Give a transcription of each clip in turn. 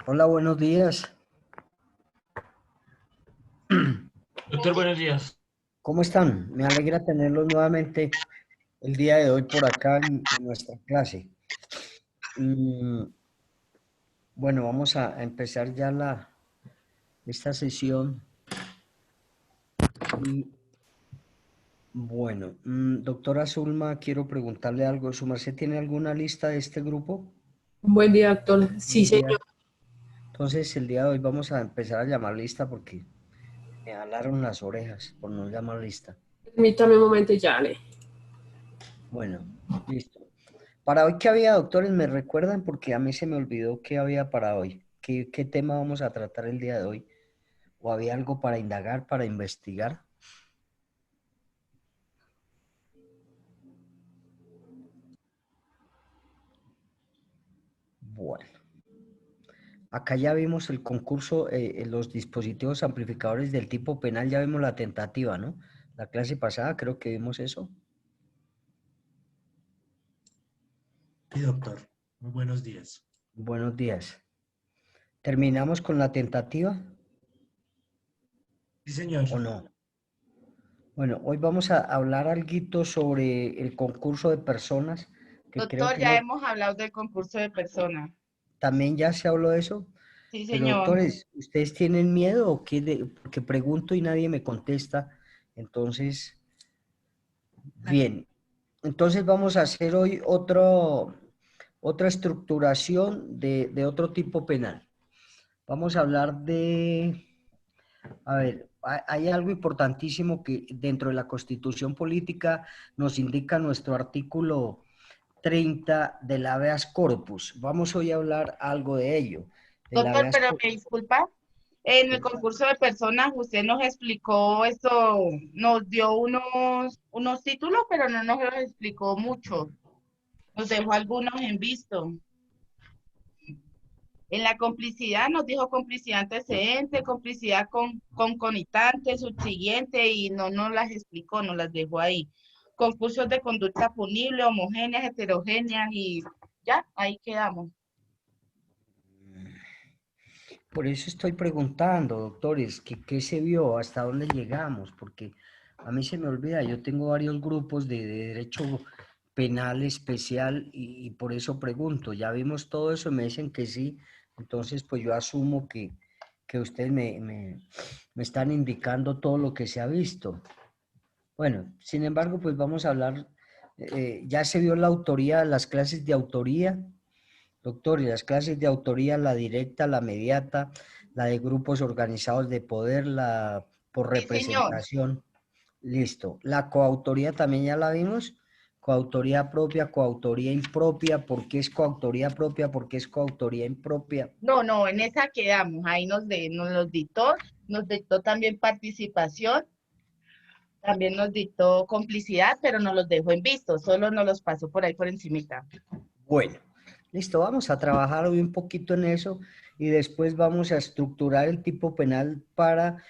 Hola, buenos días. Doctor, buenos días. ¿Cómo están? Me alegra tenerlos nuevamente el día de hoy por acá en nuestra clase. Mm, bueno, vamos a empezar ya esta sesión. Y bueno, doctora Zulma, quiero preguntarle algo. ¿Su merced tiene alguna lista de este grupo? Buen día, doctor. Sí, Buen día. señor. Entonces, el día de hoy vamos a empezar a llamar lista porque me jalaron las orejas por no llamar lista. Permítame un momento y ya le. Bueno, listo. Para hoy, ¿qué había, doctores? ¿Me recuerdan? Porque a mí se me olvidó qué había para hoy. ¿Qué tema vamos a tratar el día de hoy? ¿O había algo para indagar, para investigar? Bueno, acá ya vimos el concurso, los dispositivos amplificadores del tipo penal, ya vimos la tentativa, ¿no? La clase pasada creo que vimos eso. Sí, doctor. Muy buenos días. Buenos días. ¿Terminamos con la tentativa Sí, señor. o no? Bueno, hoy vamos a hablar algo sobre el concurso de personas, que creo Doctor, que ya hemos, hemos hablado del concurso de personas. también ya se habló de eso. Sí, Pero señor. doctores, ¿ustedes tienen miedo o qué? Porque pregunto y nadie me contesta. Entonces, bien. Entonces vamos a hacer hoy otra estructuración de otro tipo penal. Vamos a hablar a ver, hay algo importantísimo que dentro de la Constitución Política nos indica nuestro artículo 30 del habeas corpus. Vamos hoy a hablar algo de ello, del Doctor, habeas pero me corpus. disculpa, en el concurso de personas usted nos explicó eso, nos dio unos títulos, pero no nos los explicó mucho. Nos dejó algunos en visto. En la complicidad nos dijo complicidad antecedente, complicidad con concomitante, subsiguiente, y no nos las explicó, nos las dejó ahí. Concursos de conducta punible, homogéneas, heterogéneas, y ya, ahí quedamos. Por eso estoy preguntando, doctores, ¿qué se vio? ¿Hasta dónde llegamos? Porque a mí se me olvida, yo tengo varios grupos de derecho penal especial y por eso pregunto. Ya vimos todo eso, me dicen que sí, entonces pues yo asumo que ustedes me están indicando todo lo que se ha visto. Bueno, sin embargo, pues vamos a hablar, ya se vio la autoría, las clases de autoría. Doctor, y las clases de autoría, la directa, la mediata, la de grupos organizados de poder, la por Sí, señor. representación, listo. La coautoría también ya la vimos, coautoría propia, coautoría impropia, ¿por qué es coautoría propia? ¿Por qué es coautoría impropia? No, no, en esa quedamos. Ahí nos los dictó, nos dictó también participación, también nos dictó complicidad, pero nos los dejó en visto, solo nos los pasó por ahí por encimita. Bueno, listo, vamos a trabajar hoy un poquito en eso y después vamos a estructurar el tipo penal para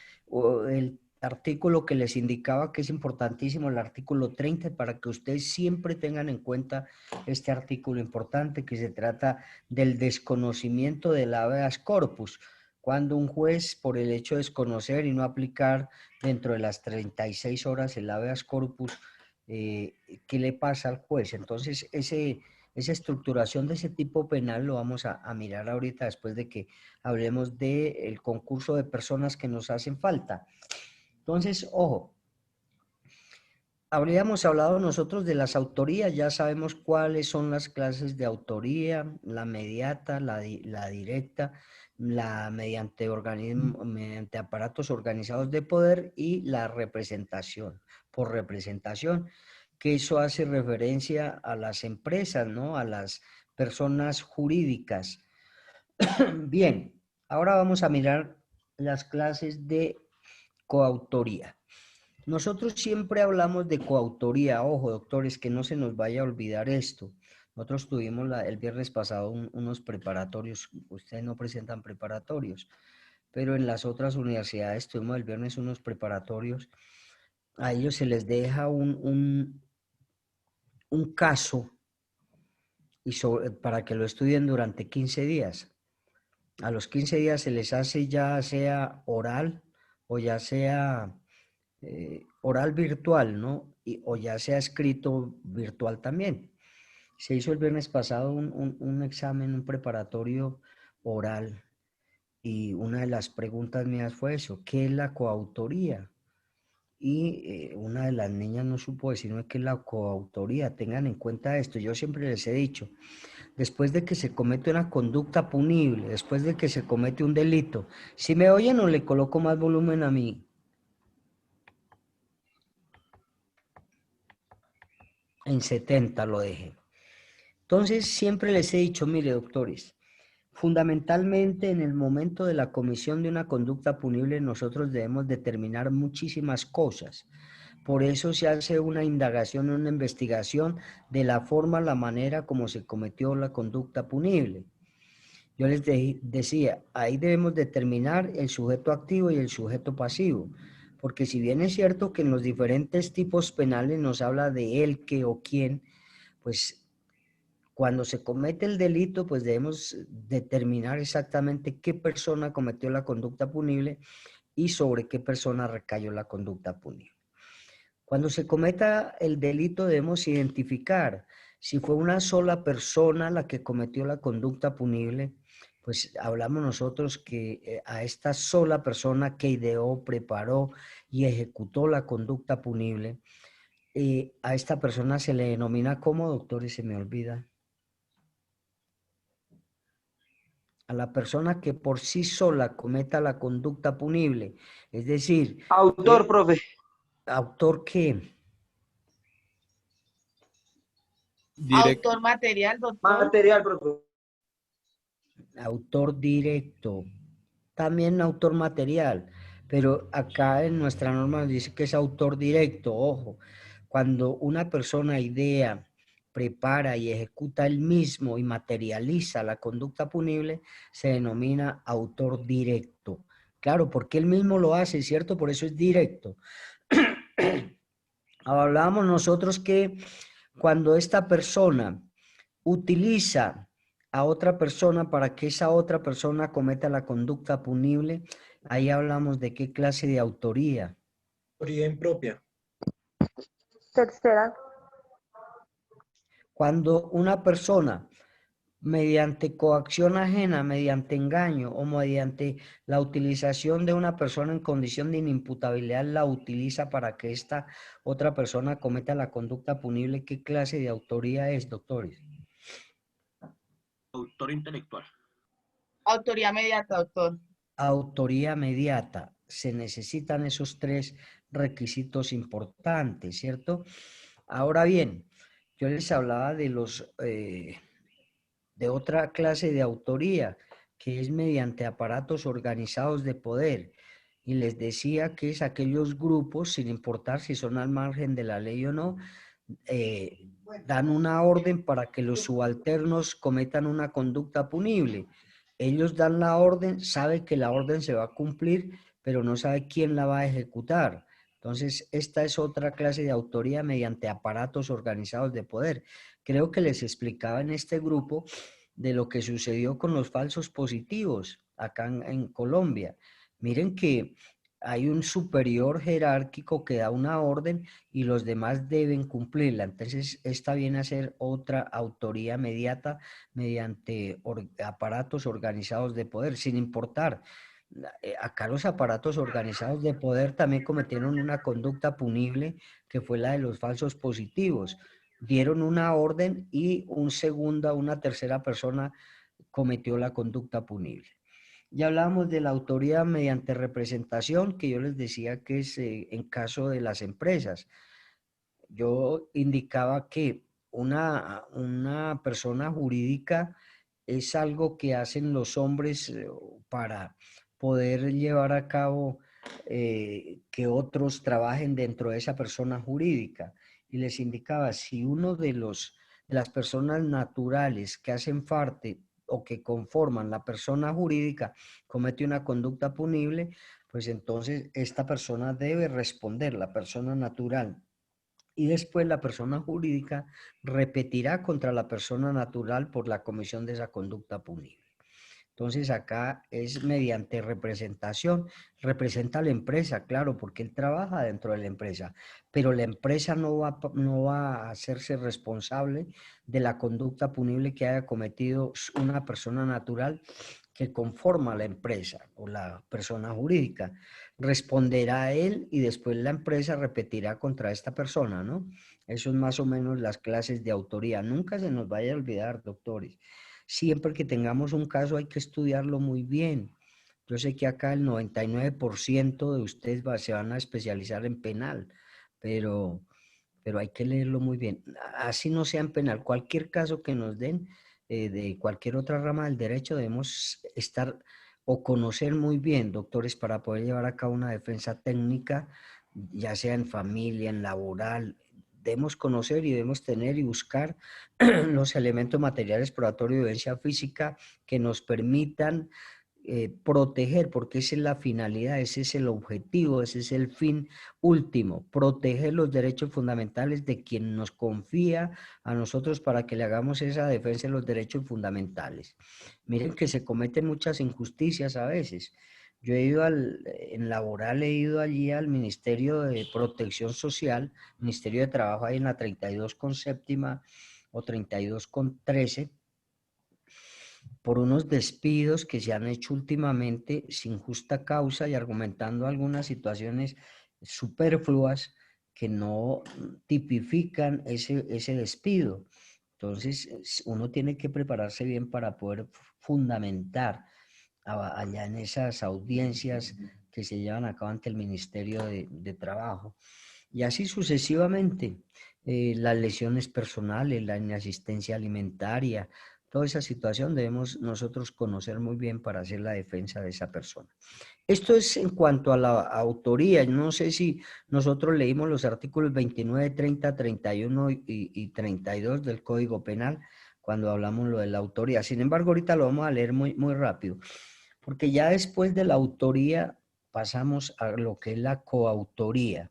el artículo que les indicaba que es importantísimo, el artículo 30, para que ustedes siempre tengan en cuenta este artículo importante que se trata del desconocimiento del habeas corpus. Cuando un juez, por el hecho de desconocer y no aplicar dentro de las 36 horas el habeas corpus, ¿qué le pasa al juez? Entonces, esa estructuración de ese tipo penal lo vamos a mirar ahorita después de que hablemos del concurso de personas que nos hacen falta. Entonces, ojo, habríamos hablado nosotros de las autorías, ya sabemos cuáles son las clases de autoría, la mediata, la directa, la mediante aparatos organizados de poder y la representación, por representación, que eso hace referencia a las empresas, ¿no? A las personas jurídicas. Bien, ahora vamos a mirar las clases de coautoría. Nosotros siempre hablamos de coautoría. Ojo, doctores, que no se nos vaya a olvidar esto. Nosotros tuvimos el viernes pasado unos preparatorios. Ustedes no presentan preparatorios, pero en las otras universidades tuvimos el viernes unos preparatorios. A ellos se les deja un caso para que lo estudien durante 15 días. A los 15 días se les hace ya sea oral o ya sea oral virtual, ¿no? O ya sea escrito virtual también. Se hizo el viernes pasado un examen, un preparatorio oral, y una de las preguntas mías fue eso: ¿qué es la coautoría? Y una de las niñas no supo decirme qué es la coautoría. Tengan en cuenta esto, yo siempre les he dicho, después de que se comete una conducta punible, después de que se comete un delito, si me oyen o le coloco más volumen a mí, en 70 lo dejé. Entonces siempre les he dicho, mire doctores, fundamentalmente en el momento de la comisión de una conducta punible nosotros debemos determinar muchísimas cosas. Por eso se hace una indagación, una investigación de la forma, la manera como se cometió la conducta punible. Yo les decía, ahí debemos determinar el sujeto activo y el sujeto pasivo, porque si bien es cierto que en los diferentes tipos penales nos habla de él, qué o quién, pues cuando se comete el delito, pues debemos determinar exactamente qué persona cometió la conducta punible y sobre qué persona recayó la conducta punible. Cuando se cometa el delito debemos identificar si fue una sola persona la que cometió la conducta punible, pues hablamos nosotros que a esta sola persona que ideó, preparó y ejecutó la conducta punible, a esta persona se le denomina como, doctor, y se me olvida. A la persona que por sí sola cometa la conducta punible, es decir, Autor, profe. ¿autor qué? Directo. Autor material, doctor. Material, profe. Autor directo, también autor material, pero acá en nuestra norma dice que es autor directo. Ojo, cuando una persona idea, prepara y ejecuta él mismo y materializa la conducta punible, se denomina autor directo. Claro, porque él mismo lo hace, ¿cierto? Por eso es directo. Hablábamos nosotros que cuando esta persona utiliza a otra persona para que esa otra persona cometa la conducta punible, ahí hablamos de qué clase de autoría. Autoría impropia. Tercera. Cuando una persona, mediante coacción ajena, mediante engaño o mediante la utilización de una persona en condición de inimputabilidad, la utiliza para que esta otra persona cometa la conducta punible, ¿qué clase de autoría es, doctores? Autor intelectual. Autoría mediata, doctor. Autoría mediata. Se necesitan esos tres requisitos importantes, ¿cierto? Ahora bien, yo les hablaba de de otra clase de autoría, que es mediante aparatos organizados de poder. Y les decía que es aquellos grupos, sin importar si son al margen de la ley o no, dan una orden para que los subalternos cometan una conducta punible. Ellos dan la orden, saben que la orden se va a cumplir, pero no sabe quién la va a ejecutar. Entonces, esta es otra clase de autoría mediante aparatos organizados de poder. Creo que les explicaba en este grupo de lo que sucedió con los falsos positivos acá en Colombia. Miren que hay un superior jerárquico que da una orden y los demás deben cumplirla. Entonces, esta viene a ser otra autoría mediata mediante aparatos organizados de poder, sin importar. Acá los aparatos organizados de poder también cometieron una conducta punible que fue la de los falsos positivos. Dieron una orden y una tercera persona cometió la conducta punible. Ya hablábamos de la autoría mediante representación, que yo les decía que es en caso de las empresas. Yo indicaba que una persona jurídica es algo que hacen los hombres para poder llevar a cabo que otros trabajen dentro de esa persona jurídica. Y les indicaba, si uno de las personas naturales que hacen parte o que conforman la persona jurídica comete una conducta punible, pues entonces esta persona debe responder, la persona natural. Y después la persona jurídica repetirá contra la persona natural por la comisión de esa conducta punible. Entonces acá es mediante representación, representa a la empresa, claro, porque él trabaja dentro de la empresa, pero la empresa no va a hacerse responsable de la conducta punible que haya cometido una persona natural que conforma la empresa o la persona jurídica. Responderá a él y después la empresa repetirá contra esta persona, ¿no? Eso es más o menos las clases de autoría. Nunca se nos vaya a olvidar, doctores. Siempre que tengamos un caso hay que estudiarlo muy bien. Yo sé que acá el 99% de ustedes se van a especializar en penal, pero hay que leerlo muy bien. Así no sea en penal, cualquier caso que nos den de cualquier otra rama del derecho debemos estar o conocer muy bien, doctores, para poder llevar a cabo una defensa técnica, ya sea en familia, en laboral. Debemos conocer y debemos tener y buscar los elementos materiales probatorios de evidencia física que nos permitan proteger, porque esa es la finalidad, ese es el objetivo, ese es el fin último, proteger los derechos fundamentales de quien nos confía a nosotros para que le hagamos esa defensa de los derechos fundamentales. Miren que se cometen muchas injusticias a veces. Yo he ido en laboral, he ido allí al Ministerio de Protección Social, Ministerio de Trabajo, ahí en la 32 con séptima o 32 con 13, por unos despidos que se han hecho últimamente sin justa causa y argumentando algunas situaciones superfluas que no tipifican ese despido. Entonces, uno tiene que prepararse bien para poder fundamentar allá en esas audiencias que se llevan a cabo ante el Ministerio de Trabajo. Y así sucesivamente, las lesiones personales, la inasistencia alimentaria, toda esa situación debemos nosotros conocer muy bien para hacer la defensa de esa persona. Esto es en cuanto a la autoría. No sé si nosotros leímos los artículos 29, 30, 31 y 32 del Código Penal cuando hablamos lo de la autoría. Sin embargo, ahorita lo vamos a leer muy, muy rápido, porque ya después de la autoría pasamos a lo que es la coautoría.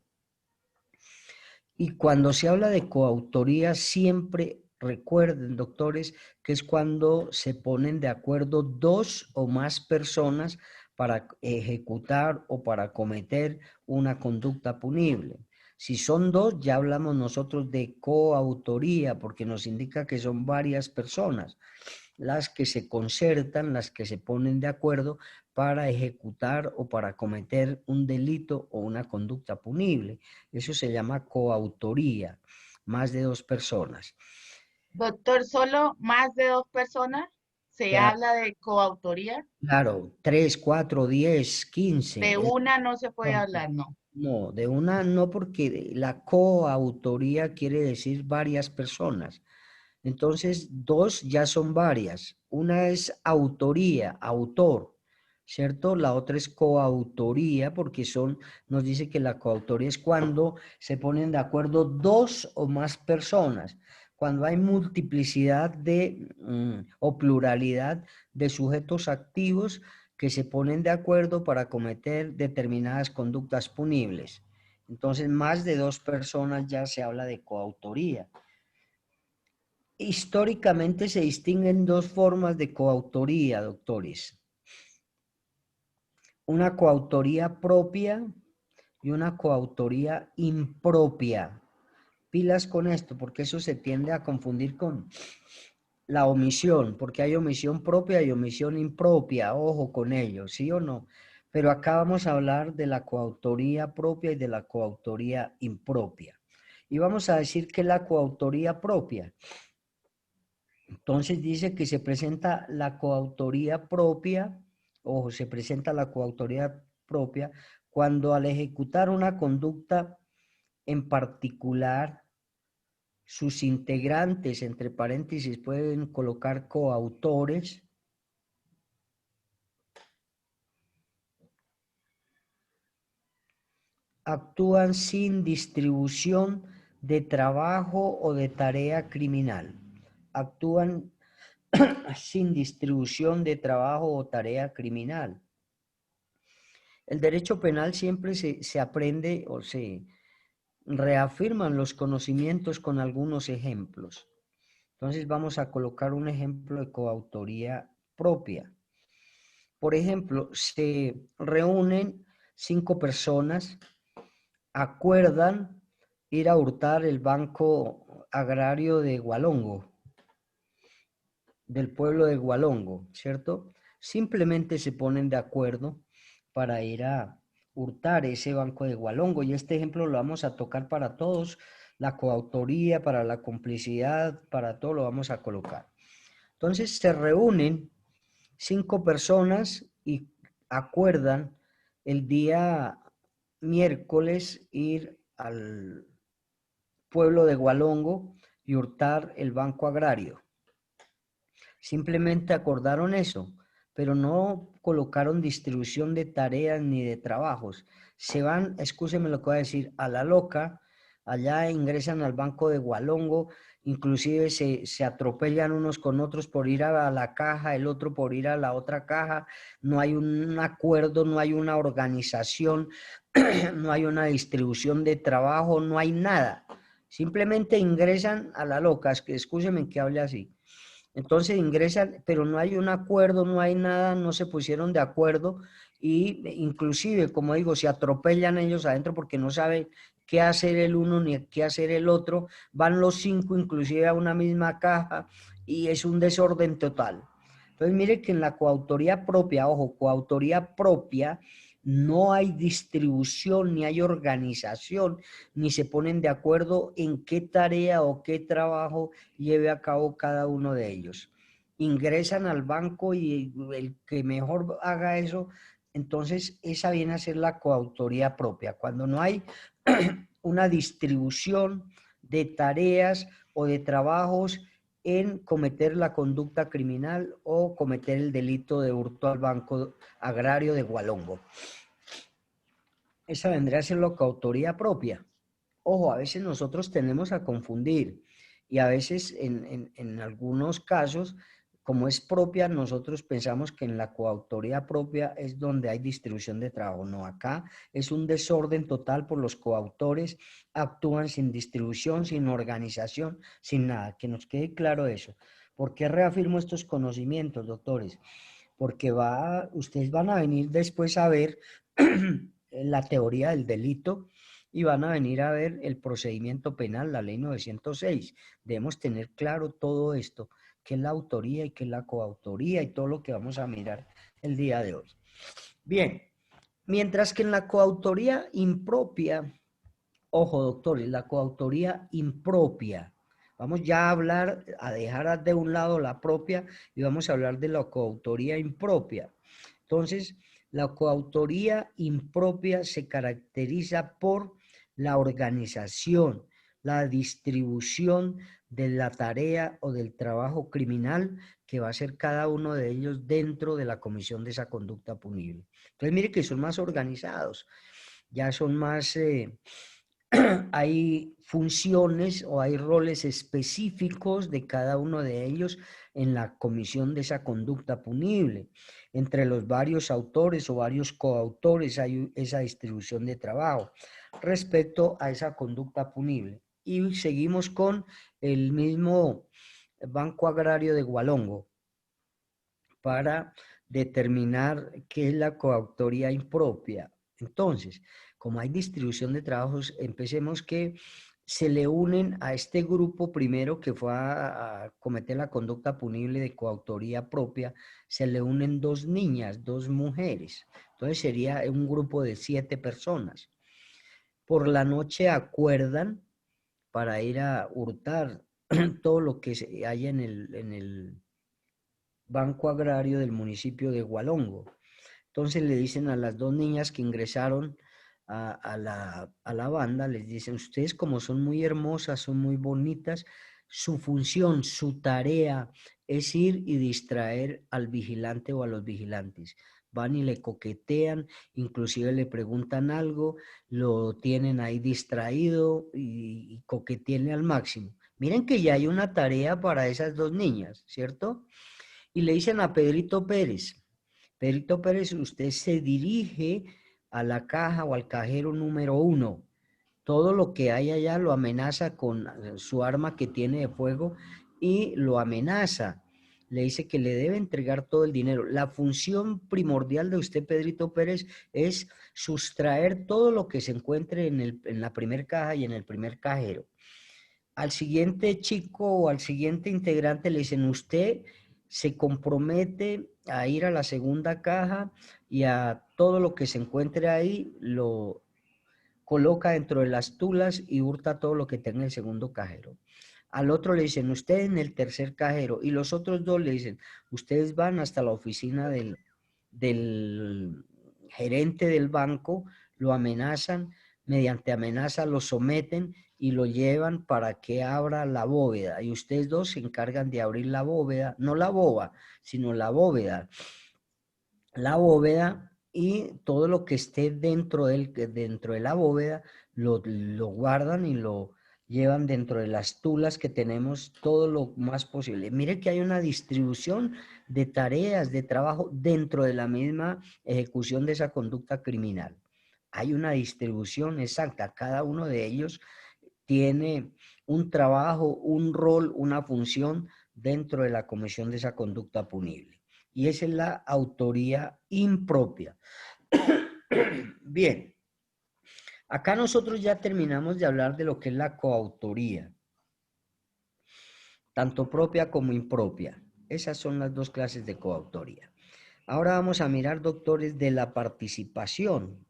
Y cuando se habla de coautoría, siempre recuerden, doctores, que es cuando se ponen de acuerdo dos o más personas para ejecutar o para cometer una conducta punible. Si son dos, ya hablamos nosotros de coautoría, porque nos indica que son varias personas las que se concertan, las que se ponen de acuerdo para ejecutar o para cometer un delito o una conducta punible. Eso se llama coautoría, más de dos personas. Doctor, ¿solo más de 2 personas se Claro, habla de coautoría? claro, 3, 4, 10, 15. De una no se puede No, hablar, no. no, de una no, porque la coautoría quiere decir varias personas. Entonces, dos ya son varias. Una es autoría, autor, ¿cierto? La otra es coautoría, porque nos dice que la coautoría es cuando se ponen de acuerdo dos o más personas, cuando hay multiplicidad o pluralidad de sujetos activos que se ponen de acuerdo para cometer determinadas conductas punibles. Entonces, más de dos personas ya se habla de coautoría. Históricamente se distinguen dos formas de coautoría, doctores. Una coautoría propia y una coautoría impropia. Pilas con esto, porque eso se tiende a confundir con la omisión, porque hay omisión propia y omisión impropia. Ojo con ello, ¿sí o no? Pero acá vamos a hablar de la coautoría propia y de la coautoría impropia. Y vamos a decir que la coautoría propia. Entonces dice que se presenta la coautoría propia, ojo, se presenta la coautoría propia cuando al ejecutar una conducta en particular, sus integrantes, entre paréntesis, pueden colocar coautores, actúan sin distribución de trabajo o de tarea criminal. Actúan sin distribución de trabajo o tarea criminal. El derecho penal siempre se aprende o se reafirman los conocimientos con algunos ejemplos. Entonces vamos a colocar un ejemplo de coautoría propia. por ejemplo, se reúnen 5 personas, acuerdan ir a hurtar el Banco Agrario de Hualongo, del pueblo de Hualongo, ¿cierto? Simplemente se ponen de acuerdo para ir a hurtar ese Banco de Hualongo. Y este ejemplo lo vamos a tocar para todos, la coautoría, para la complicidad, para todo lo vamos a colocar. Entonces se reúnen 5 personas y acuerdan el día miércoles ir al pueblo de Hualongo y hurtar el Banco Agrario. Simplemente acordaron eso, pero no colocaron distribución de tareas ni de trabajos. Se van, excúsenme lo que voy a decir, a la loca, allá ingresan al Banco de Hualongo, inclusive se atropellan unos con otros por ir a la caja, el otro por ir a la otra caja, no hay un acuerdo, no hay una organización, no hay una distribución de trabajo, no hay nada. Simplemente ingresan a la loca, excúsenme que hable así. Entonces ingresan, pero no hay un acuerdo, no hay nada, no se pusieron de acuerdo y inclusive, como digo, se atropellan ellos adentro porque no saben qué hacer el uno ni qué hacer el otro. Van los 5 inclusive a una misma caja y es un desorden total. Entonces mire que en la coautoría propia, ojo, coautoría propia, no hay distribución, ni hay organización, ni se ponen de acuerdo en qué tarea o qué trabajo lleve a cabo cada uno de ellos. Ingresan al banco y el que mejor haga eso, entonces esa viene a ser la coautoría propia. Cuando no hay una distribución de tareas o de trabajos en cometer la conducta criminal o cometer el delito de hurto al Banco Agrario de Hualongo. Esa vendría a ser la coautoría propia. Ojo, a veces nosotros tendemos a confundir y a veces en algunos casos, como es propia, nosotros pensamos que en la coautoría propia es donde hay distribución de trabajo. No, acá es un desorden total por los coautores, actúan sin distribución, sin organización, sin nada. Que nos quede claro eso. ¿Por qué reafirmo estos conocimientos, doctores? Porque ustedes van a venir después a ver la teoría del delito y van a venir a ver el procedimiento penal, la ley 906. Debemos tener claro todo esto, qué es la autoría y qué es la coautoría y todo lo que vamos a mirar el día de hoy. Bien, mientras que en la coautoría impropia, ojo doctores, la coautoría impropia, vamos ya a hablar, a dejar de un lado la propia y vamos a hablar de la coautoría impropia. Entonces, la coautoría impropia se caracteriza por la organización, la distribución de la tarea o del trabajo criminal que va a hacer cada uno de ellos dentro de la comisión de esa conducta punible. Entonces, mire que son más organizados, ya son más... hay funciones o hay roles específicos de cada uno de ellos en la comisión de esa conducta punible. Entre los varios autores o varios coautores hay esa distribución de trabajo respecto a esa conducta punible. Y seguimos con el mismo Banco Agrario de Hualongo para determinar qué es la coautoría impropia. Entonces, como hay distribución de trabajos, empecemos que se le unen a este grupo primero que fue a cometer la conducta punible de coautoría propia, se le unen 2 niñas, 2 mujeres. Entonces sería un grupo de 7 personas. Por la noche acuerdan para ir a hurtar todo lo que hay en el Banco Agrario del municipio de Hualongo. Entonces le dicen a las 2 niñas que ingresaron a la banda, les dicen, ustedes como son muy hermosas, son muy bonitas, su función, su tarea es ir y distraer al vigilante o a los vigilantes. Van y le coquetean, inclusive le preguntan algo, lo tienen ahí distraído y coquetearle al máximo. Miren que ya hay una tarea para esas 2 niñas, ¿cierto? Y le dicen a Pedrito Pérez, usted se dirige a la caja o al cajero número 1. Todo lo que hay allá lo amenaza con su arma que tiene de fuego y lo amenaza. le dice que le debe entregar todo el dinero. La función primordial de usted, Pedrito Pérez, es sustraer todo lo que se encuentre en la primer caja y en el primer cajero. Al siguiente chico o al siguiente integrante le dicen, usted se compromete a ir a la segunda caja y a todo lo que se encuentre ahí lo coloca dentro de las tulas y hurta todo lo que tenga el segundo cajero. Al otro le dicen, usted en el tercer cajero, y los otros dos le dicen, ustedes van hasta la oficina del gerente del banco, lo amenazan, mediante amenaza lo someten y lo llevan para que abra la bóveda. Y ustedes dos se encargan de abrir la bóveda, no la boba, sino la bóveda. La bóveda y todo lo que esté dentro de la bóveda lo guardan y lo llevan dentro de las tulas que tenemos todo lo más posible. Mire que hay una distribución de tareas, de trabajo dentro de la misma ejecución de esa conducta criminal. Hay una distribución exacta, cada uno de ellos tiene un trabajo, un rol, una función dentro de la comisión de esa conducta punible. Y esa es la autoría impropia. Bien, acá nosotros ya terminamos de hablar de lo que es la coautoría, tanto propia como impropia. Esas son las dos clases de coautoría. Ahora vamos a mirar, doctores, de la participación.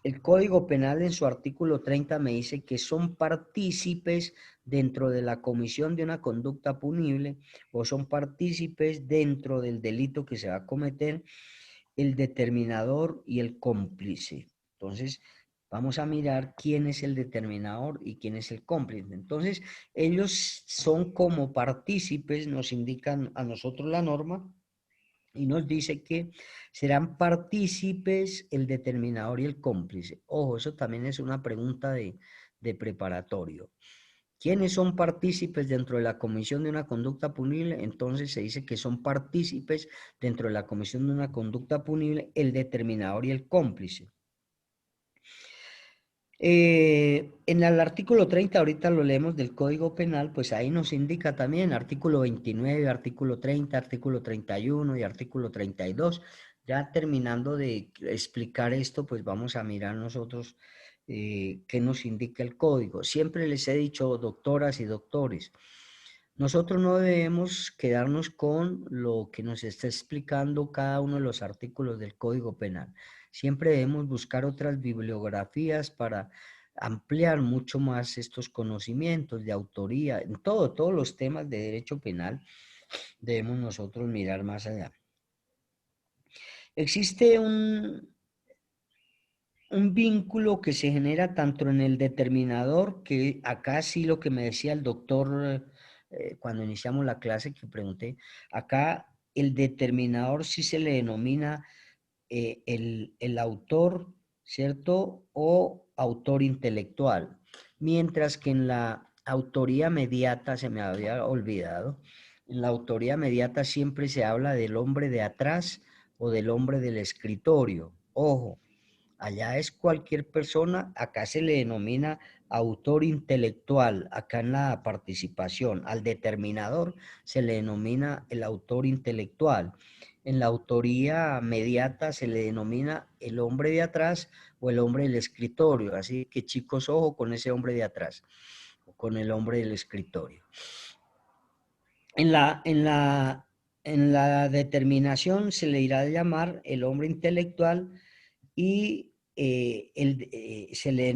El Código Penal en su artículo 30 me dice que son partícipes dentro de la comisión de una conducta punible o son partícipes dentro del delito que se va a cometer el determinador y el cómplice. Entonces, vamos a mirar quién es el determinador y quién es el cómplice. Entonces, ellos son como partícipes, nos indican a nosotros la norma, y nos dice que serán partícipes el determinador y el cómplice. Ojo, eso también es una pregunta de preparatorio. ¿Quiénes son partícipes dentro de la comisión de una conducta punible? Entonces se dice que son partícipes dentro de la comisión de una conducta punible el determinador y el cómplice. En el artículo 30, ahorita lo leemos del Código Penal, pues ahí nos indica también artículo 29, artículo 30, artículo 31 y artículo 32. Ya terminando de explicar esto, pues vamos a mirar nosotros qué nos indica el Código. Siempre les he dicho, doctoras y doctores, nosotros no debemos quedarnos con lo que nos está explicando cada uno de los artículos del Código Penal. Siempre debemos buscar otras bibliografías para ampliar mucho más estos conocimientos de autoría. En todos los temas de derecho penal debemos nosotros mirar más allá. Existe un vínculo que se genera tanto en el determinador, que acá sí lo que me decía el doctor cuando iniciamos la clase, que pregunté, acá el determinador sí se le denomina el autor, ¿cierto? O autor intelectual. Mientras que en la autoría mediata, se me había olvidado, en la autoría mediata siempre se habla del hombre de atrás o del hombre del escritorio. Ojo, allá es cualquier persona, acá se le denomina autor intelectual, acá en la participación. Al determinador se le denomina el autor intelectual. En la autoría mediata se le denomina el hombre de atrás o el hombre del escritorio. Así que chicos, ojo con ese hombre de atrás, o con el hombre del escritorio. En la determinación se le irá a llamar el hombre intelectual y se le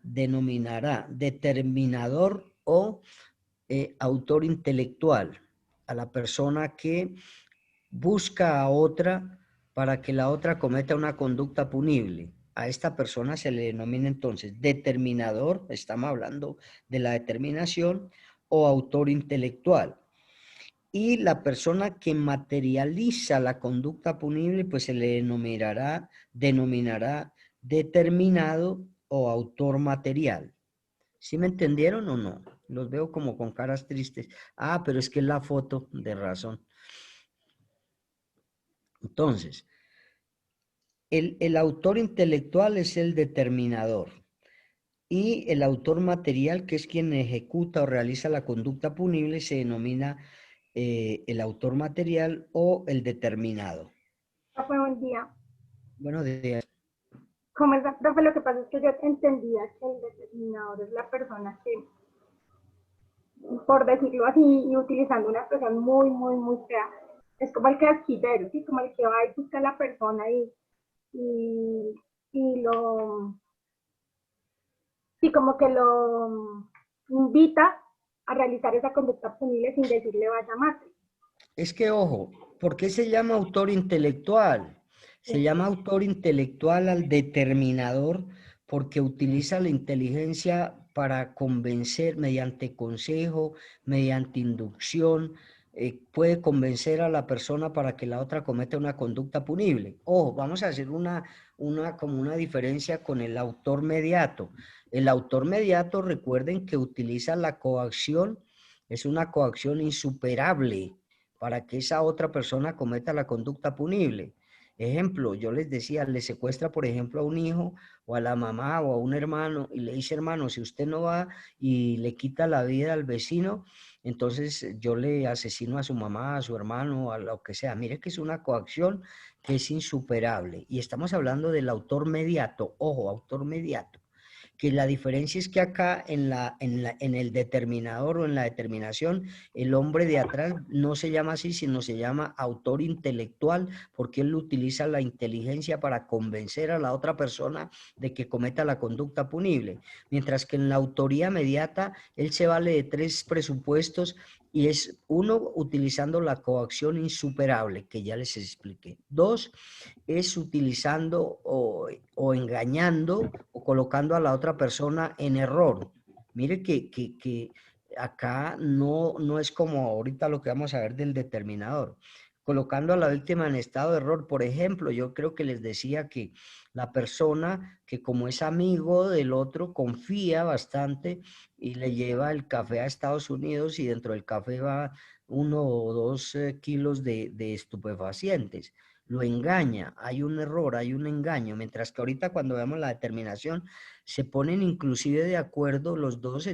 denominará determinador o autor intelectual a la persona que busca a otra para que la otra cometa una conducta punible. A esta persona se le denomina entonces determinador, estamos hablando de la determinación, o autor intelectual. Y la persona que materializa la conducta punible, pues se le denominará determinado o autor material. ¿Sí me entendieron o no? Los veo como con caras tristes. Ah, pero es que es la foto, de razón. Entonces, el autor intelectual es el determinador. Y el autor material, que es quien ejecuta o realiza la conducta punible, se denomina el autor material o el determinado. Profe, buen día. Bueno, ¿Cómo es, profe? Lo que pasa es que yo entendía que el determinador es la persona que, por decirlo así, y utilizando una expresión muy fea, es como el casquillero, ¿sí? Como el que va y busca a la persona y, y lo, sí, como que lo invita a realizar esa conducta punible sin decirle vaya a mate. es que, ojo, ¿por qué se llama autor intelectual? Se llama autor intelectual al determinador porque utiliza la inteligencia para convencer mediante consejo, mediante inducción, puede convencer a la persona para que la otra cometa una conducta punible. Ojo, vamos a hacer como una diferencia con el autor mediato. El autor mediato, recuerden que utiliza la coacción, es una coacción insuperable para que esa otra persona cometa la conducta punible. Ejemplo, yo les decía, le secuestra, por ejemplo, a un hijo o a la mamá o a un hermano y le dice, hermano, si usted no va y le quita la vida al vecino, entonces yo le asesino a su mamá, a su hermano, a lo que sea. Mire que es una coacción que es insuperable. Y estamos hablando del autor mediato, ojo, autor mediato. Que la diferencia es que acá en el determinador o en la determinación, el hombre de atrás no se llama así, sino se llama autor intelectual, porque él utiliza la inteligencia para convencer a la otra persona de que cometa la conducta punible. Mientras que en la autoría mediata, él se vale de 3 presupuestos y es 1, utilizando la coacción insuperable, que ya les expliqué. 2, es utilizando o engañando o colocando a la otra persona en error. Mire que acá no es como ahorita lo que vamos a ver del determinador. Colocando a la víctima en estado de error, por ejemplo, yo creo que les decía que la persona que como es amigo del otro confía bastante y le lleva el café a Estados Unidos y dentro del café va 1 o 2 kilos de estupefacientes. Lo engaña, hay un error, hay un engaño, mientras que ahorita cuando vemos la determinación se ponen inclusive de acuerdo los dos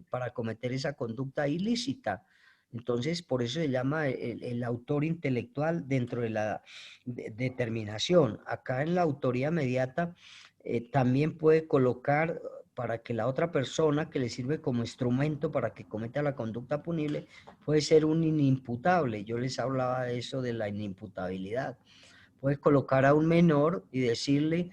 para cometer esa conducta ilícita. Entonces, por eso se llama el autor intelectual dentro de la determinación. Acá en la autoría mediata también puede colocar para que la otra persona que le sirve como instrumento para que cometa la conducta punible puede ser un inimputable. Yo les hablaba de eso de la inimputabilidad. Puedes colocar a un menor y decirle,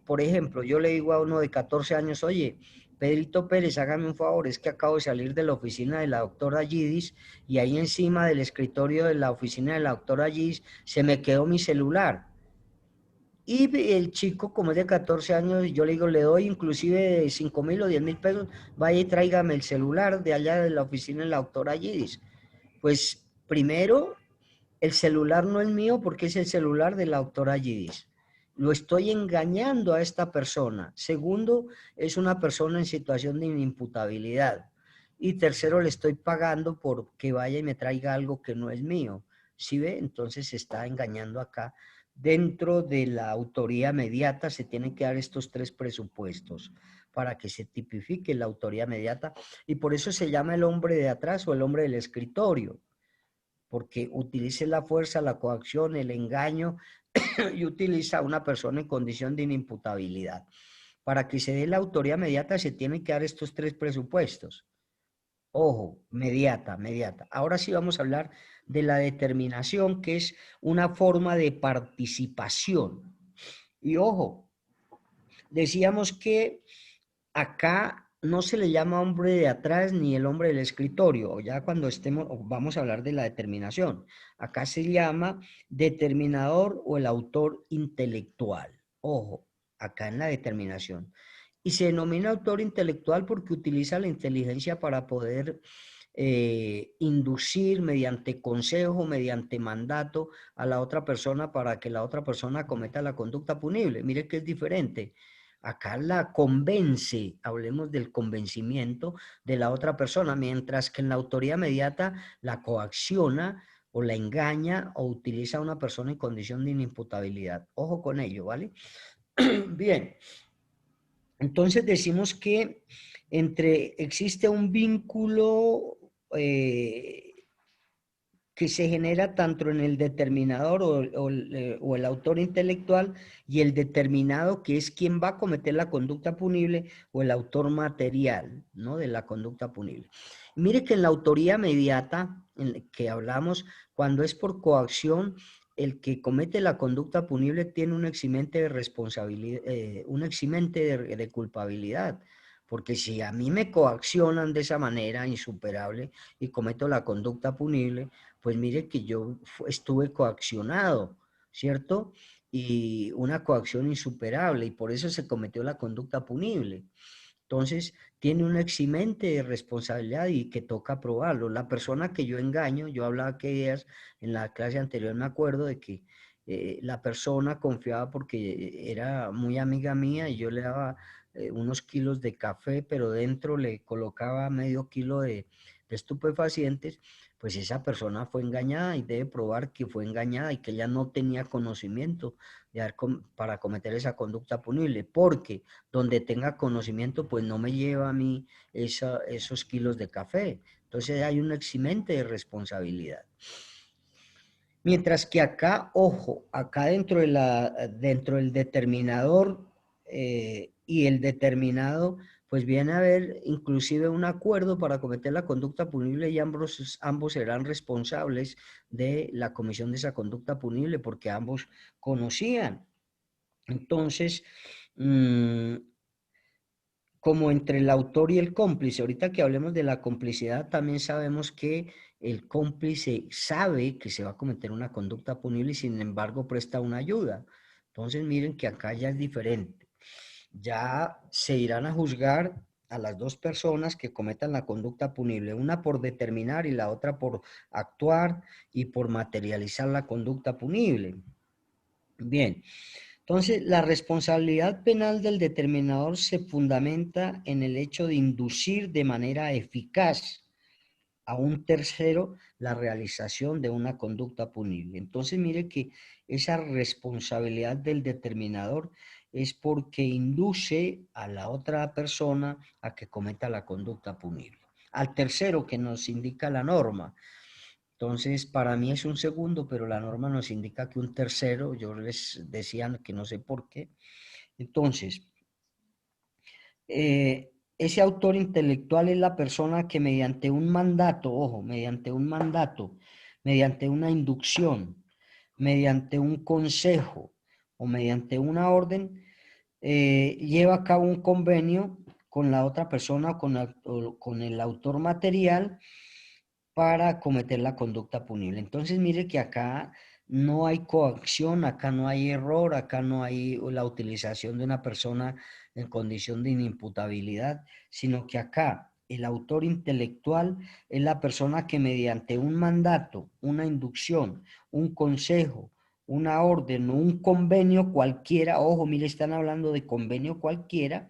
por ejemplo, yo le digo a uno de 14 años, oye, Pedrito Pérez, hágame un favor, es que acabo de salir de la oficina de la doctora Gidis y ahí encima del escritorio de la oficina de la doctora Gidis se me quedó mi celular. Y el chico, como es de 14 años, yo le digo, le doy inclusive 5.000 o 10.000 pesos, vaya y tráigame el celular de allá de la oficina de la doctora Gidis. Pues primero, el celular no es mío porque es el celular de la doctora Gidis. Lo estoy engañando a esta persona. Segundo, es una persona en situación de inimputabilidad. Y tercero, le estoy pagando por que vaya y me traiga algo que no es mío. ¿Sí ve? Entonces se está engañando acá. Dentro de la autoría mediata se tienen que dar estos 3 presupuestos para que se tipifique la autoría mediata. Y por eso se llama el hombre de atrás o el hombre del escritorio, porque utilice la fuerza, la coacción, el engaño y utiliza a una persona en condición de inimputabilidad. Para que se dé la autoría mediata se tienen que dar estos 3 presupuestos. Ojo, mediata. Ahora sí vamos a hablar de la determinación, que es una forma de participación. Y ojo, decíamos que acá no se le llama hombre de atrás ni el hombre del escritorio, ya cuando estemos, vamos a hablar de la determinación. Acá se llama determinador o el autor intelectual. Ojo, acá en la determinación. Y se denomina autor intelectual porque utiliza la inteligencia para poder inducir mediante consejo, mediante mandato a la otra persona para que la otra persona cometa la conducta punible. Mire que es diferente. Acá la convence, hablemos del convencimiento de la otra persona, mientras que en la autoría mediata la coacciona o la engaña o utiliza a una persona en condición de inimputabilidad. Ojo con ello, ¿vale? Bien, entonces decimos que existe un vínculo que se genera tanto en el determinador o el autor intelectual y el determinado, que es quien va a cometer la conducta punible, o el autor material, ¿no?, de la conducta punible. Mire que en la autoría mediata, en la que hablamos, cuando es por coacción, el que comete la conducta punible tiene un eximente de responsabilidad, un eximente de culpabilidad. Porque si a mí me coaccionan de esa manera insuperable y cometo la conducta punible, pues mire que yo estuve coaccionado, ¿cierto? Y una coacción insuperable, y por eso se cometió la conducta punible. Entonces, tiene un eximente de responsabilidad y que toca probarlo. La persona que yo engaño, yo hablaba que días en la clase anterior, me acuerdo de que la persona confiaba porque era muy amiga mía y yo le daba unos kilos de café, pero dentro le colocaba medio kilo de estupefacientes. Pues esa persona fue engañada y debe probar que fue engañada y que ella no tenía conocimiento para cometer esa conducta punible, porque donde tenga conocimiento, pues no me lleva a mí esos kilos de café. Entonces hay un eximente de responsabilidad. Mientras que acá, ojo, acá dentro del determinador y el determinado, pues viene a haber inclusive un acuerdo para cometer la conducta punible, y ambos serán responsables de la comisión de esa conducta punible porque ambos conocían. Entonces, como entre el autor y el cómplice, ahorita que hablemos de la complicidad, también sabemos que el cómplice sabe que se va a cometer una conducta punible y sin embargo presta una ayuda. Entonces miren que acá ya es diferente. Ya se irán a juzgar a las dos personas que cometan la conducta punible, una por determinar y la otra por actuar y por materializar la conducta punible. Bien. Entonces, la responsabilidad penal del determinador se fundamenta en el hecho de inducir de manera eficaz a un tercero la realización de una conducta punible. Entonces, mire que esa responsabilidad del determinador es porque induce a la otra persona a que cometa la conducta punible. Al tercero que nos indica la norma. Entonces, para mí es un segundo, pero la norma nos indica que un tercero. Yo les decía que no sé por qué. Entonces, ese autor intelectual es la persona que mediante un mandato, ojo, mediante un mandato, mediante una inducción, mediante un consejo o mediante una orden, lleva a cabo un convenio con la otra persona o con el autor material para cometer la conducta punible. Entonces, mire que acá no hay coacción, acá no hay error, acá no hay la utilización de una persona en condición de inimputabilidad, sino que acá el autor intelectual es la persona que mediante un mandato, una inducción, un consejo, una orden o un convenio cualquiera, ojo, mire, están hablando de convenio cualquiera,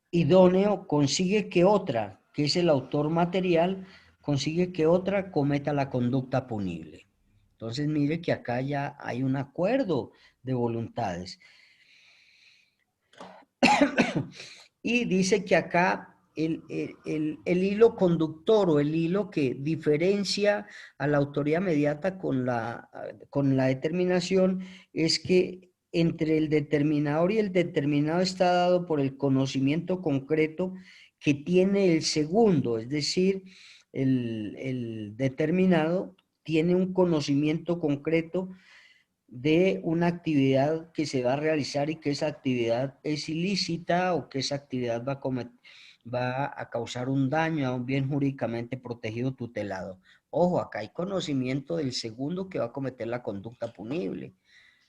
idóneo, consigue que otra, que es el autor material, consigue que otra cometa la conducta punible. Entonces mire que acá ya hay un acuerdo de voluntades. Y dice que acá el hilo conductor o el hilo que diferencia a la autoría mediata con la determinación es que entre el determinador y el determinado está dado por el conocimiento concreto que tiene el segundo, es decir, el determinado tiene un conocimiento concreto de una actividad que se va a realizar y que esa actividad es ilícita o que esa actividad va a causar un daño a un bien jurídicamente protegido tutelado. Ojo, acá hay conocimiento del segundo que va a cometer la conducta punible.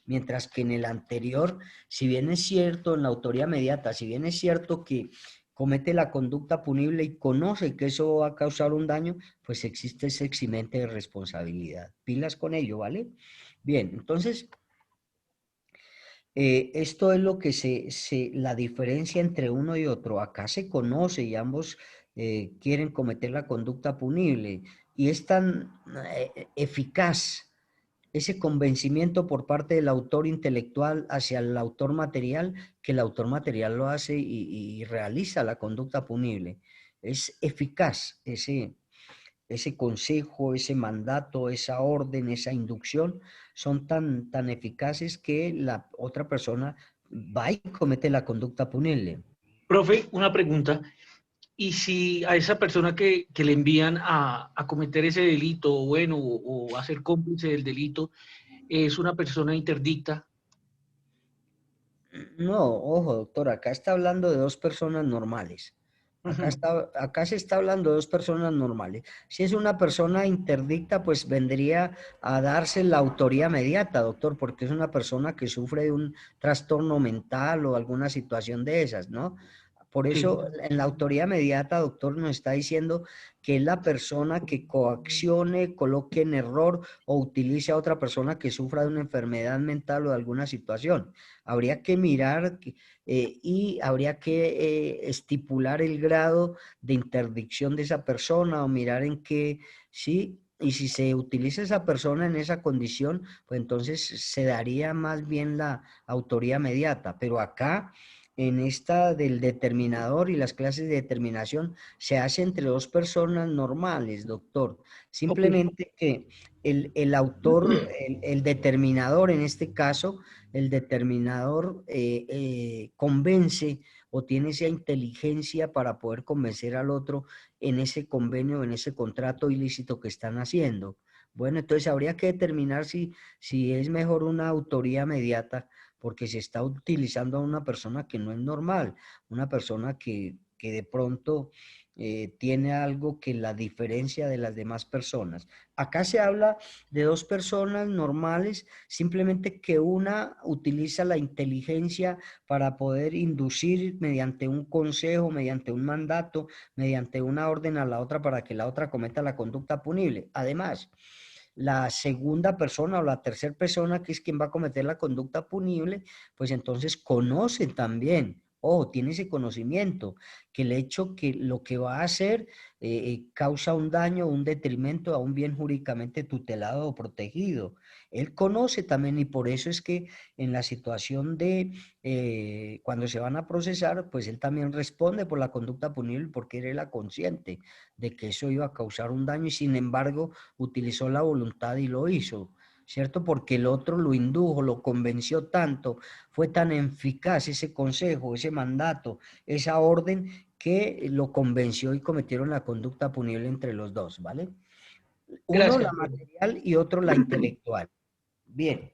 Mientras que en el anterior, si bien es cierto, en la autoría mediata, si bien es cierto que comete la conducta punible y conoce que eso va a causar un daño, pues existe ese eximente de responsabilidad. Pilas con ello, ¿vale? Bien, entonces, esto es lo que la diferencia entre uno y otro. Acá se conoce y ambos quieren cometer la conducta punible y es tan eficaz ese convencimiento por parte del autor intelectual hacia el autor material, que el autor material lo hace y realiza la conducta punible. Es eficaz ese ese consejo, ese mandato, esa orden, esa inducción, son tan eficaces que la otra persona va y comete la conducta punible. Profe, una pregunta. ¿Y si a esa persona que le envían a cometer ese delito, bueno, o a ser cómplice del delito, es una persona interdicta? No, ojo, doctor, acá está hablando de dos personas normales. Acá se está hablando de dos personas normales. Si es una persona interdicta, pues vendría a darse la autoría mediata, doctor, porque es una persona que sufre de un trastorno mental o alguna situación de esas, ¿no? Por Sí. eso, en la autoría mediata, doctor, nos está diciendo que es la persona que coaccione, coloque en error o utilice a otra persona que sufra de una enfermedad mental o de alguna situación. Habría que mirar y habría que estipular el grado de interdicción de esa persona o mirar en qué, sí, y si se utiliza esa persona en esa condición, pues entonces se daría más bien la autoría mediata. Pero acá, en esta del determinador y las clases de determinación, se hace entre dos personas normales, doctor. Simplemente que el autor, el determinador en este caso, el determinador convence o tiene esa inteligencia para poder convencer al otro en ese convenio, en ese contrato ilícito que están haciendo. Bueno, entonces habría que determinar si es mejor una autoría mediata, porque se está utilizando a una persona que no es normal, una persona que de pronto tiene algo que la diferencia de las demás personas. Acá se habla de dos personas normales, simplemente que una utiliza la inteligencia para poder inducir mediante un consejo, mediante un mandato, mediante una orden a la otra para que la otra cometa la conducta punible. Además, la segunda persona o la tercera persona, que es quien va a cometer la conducta punible, pues entonces conoce también, o tiene ese conocimiento, que el hecho que lo que va a hacer causa un daño, un detrimento a un bien jurídicamente tutelado o protegido. Él conoce también y por eso es que en la situación de cuando se van a procesar, pues él también responde por la conducta punible porque él era consciente de que eso iba a causar un daño y sin embargo utilizó la voluntad y lo hizo, ¿cierto? Porque el otro lo indujo, lo convenció tanto, fue tan eficaz ese consejo, ese mandato, esa orden, que lo convenció y cometieron la conducta punible entre los dos, ¿vale? Uno Gracias, la profe. material y otro la intelectual. Bien.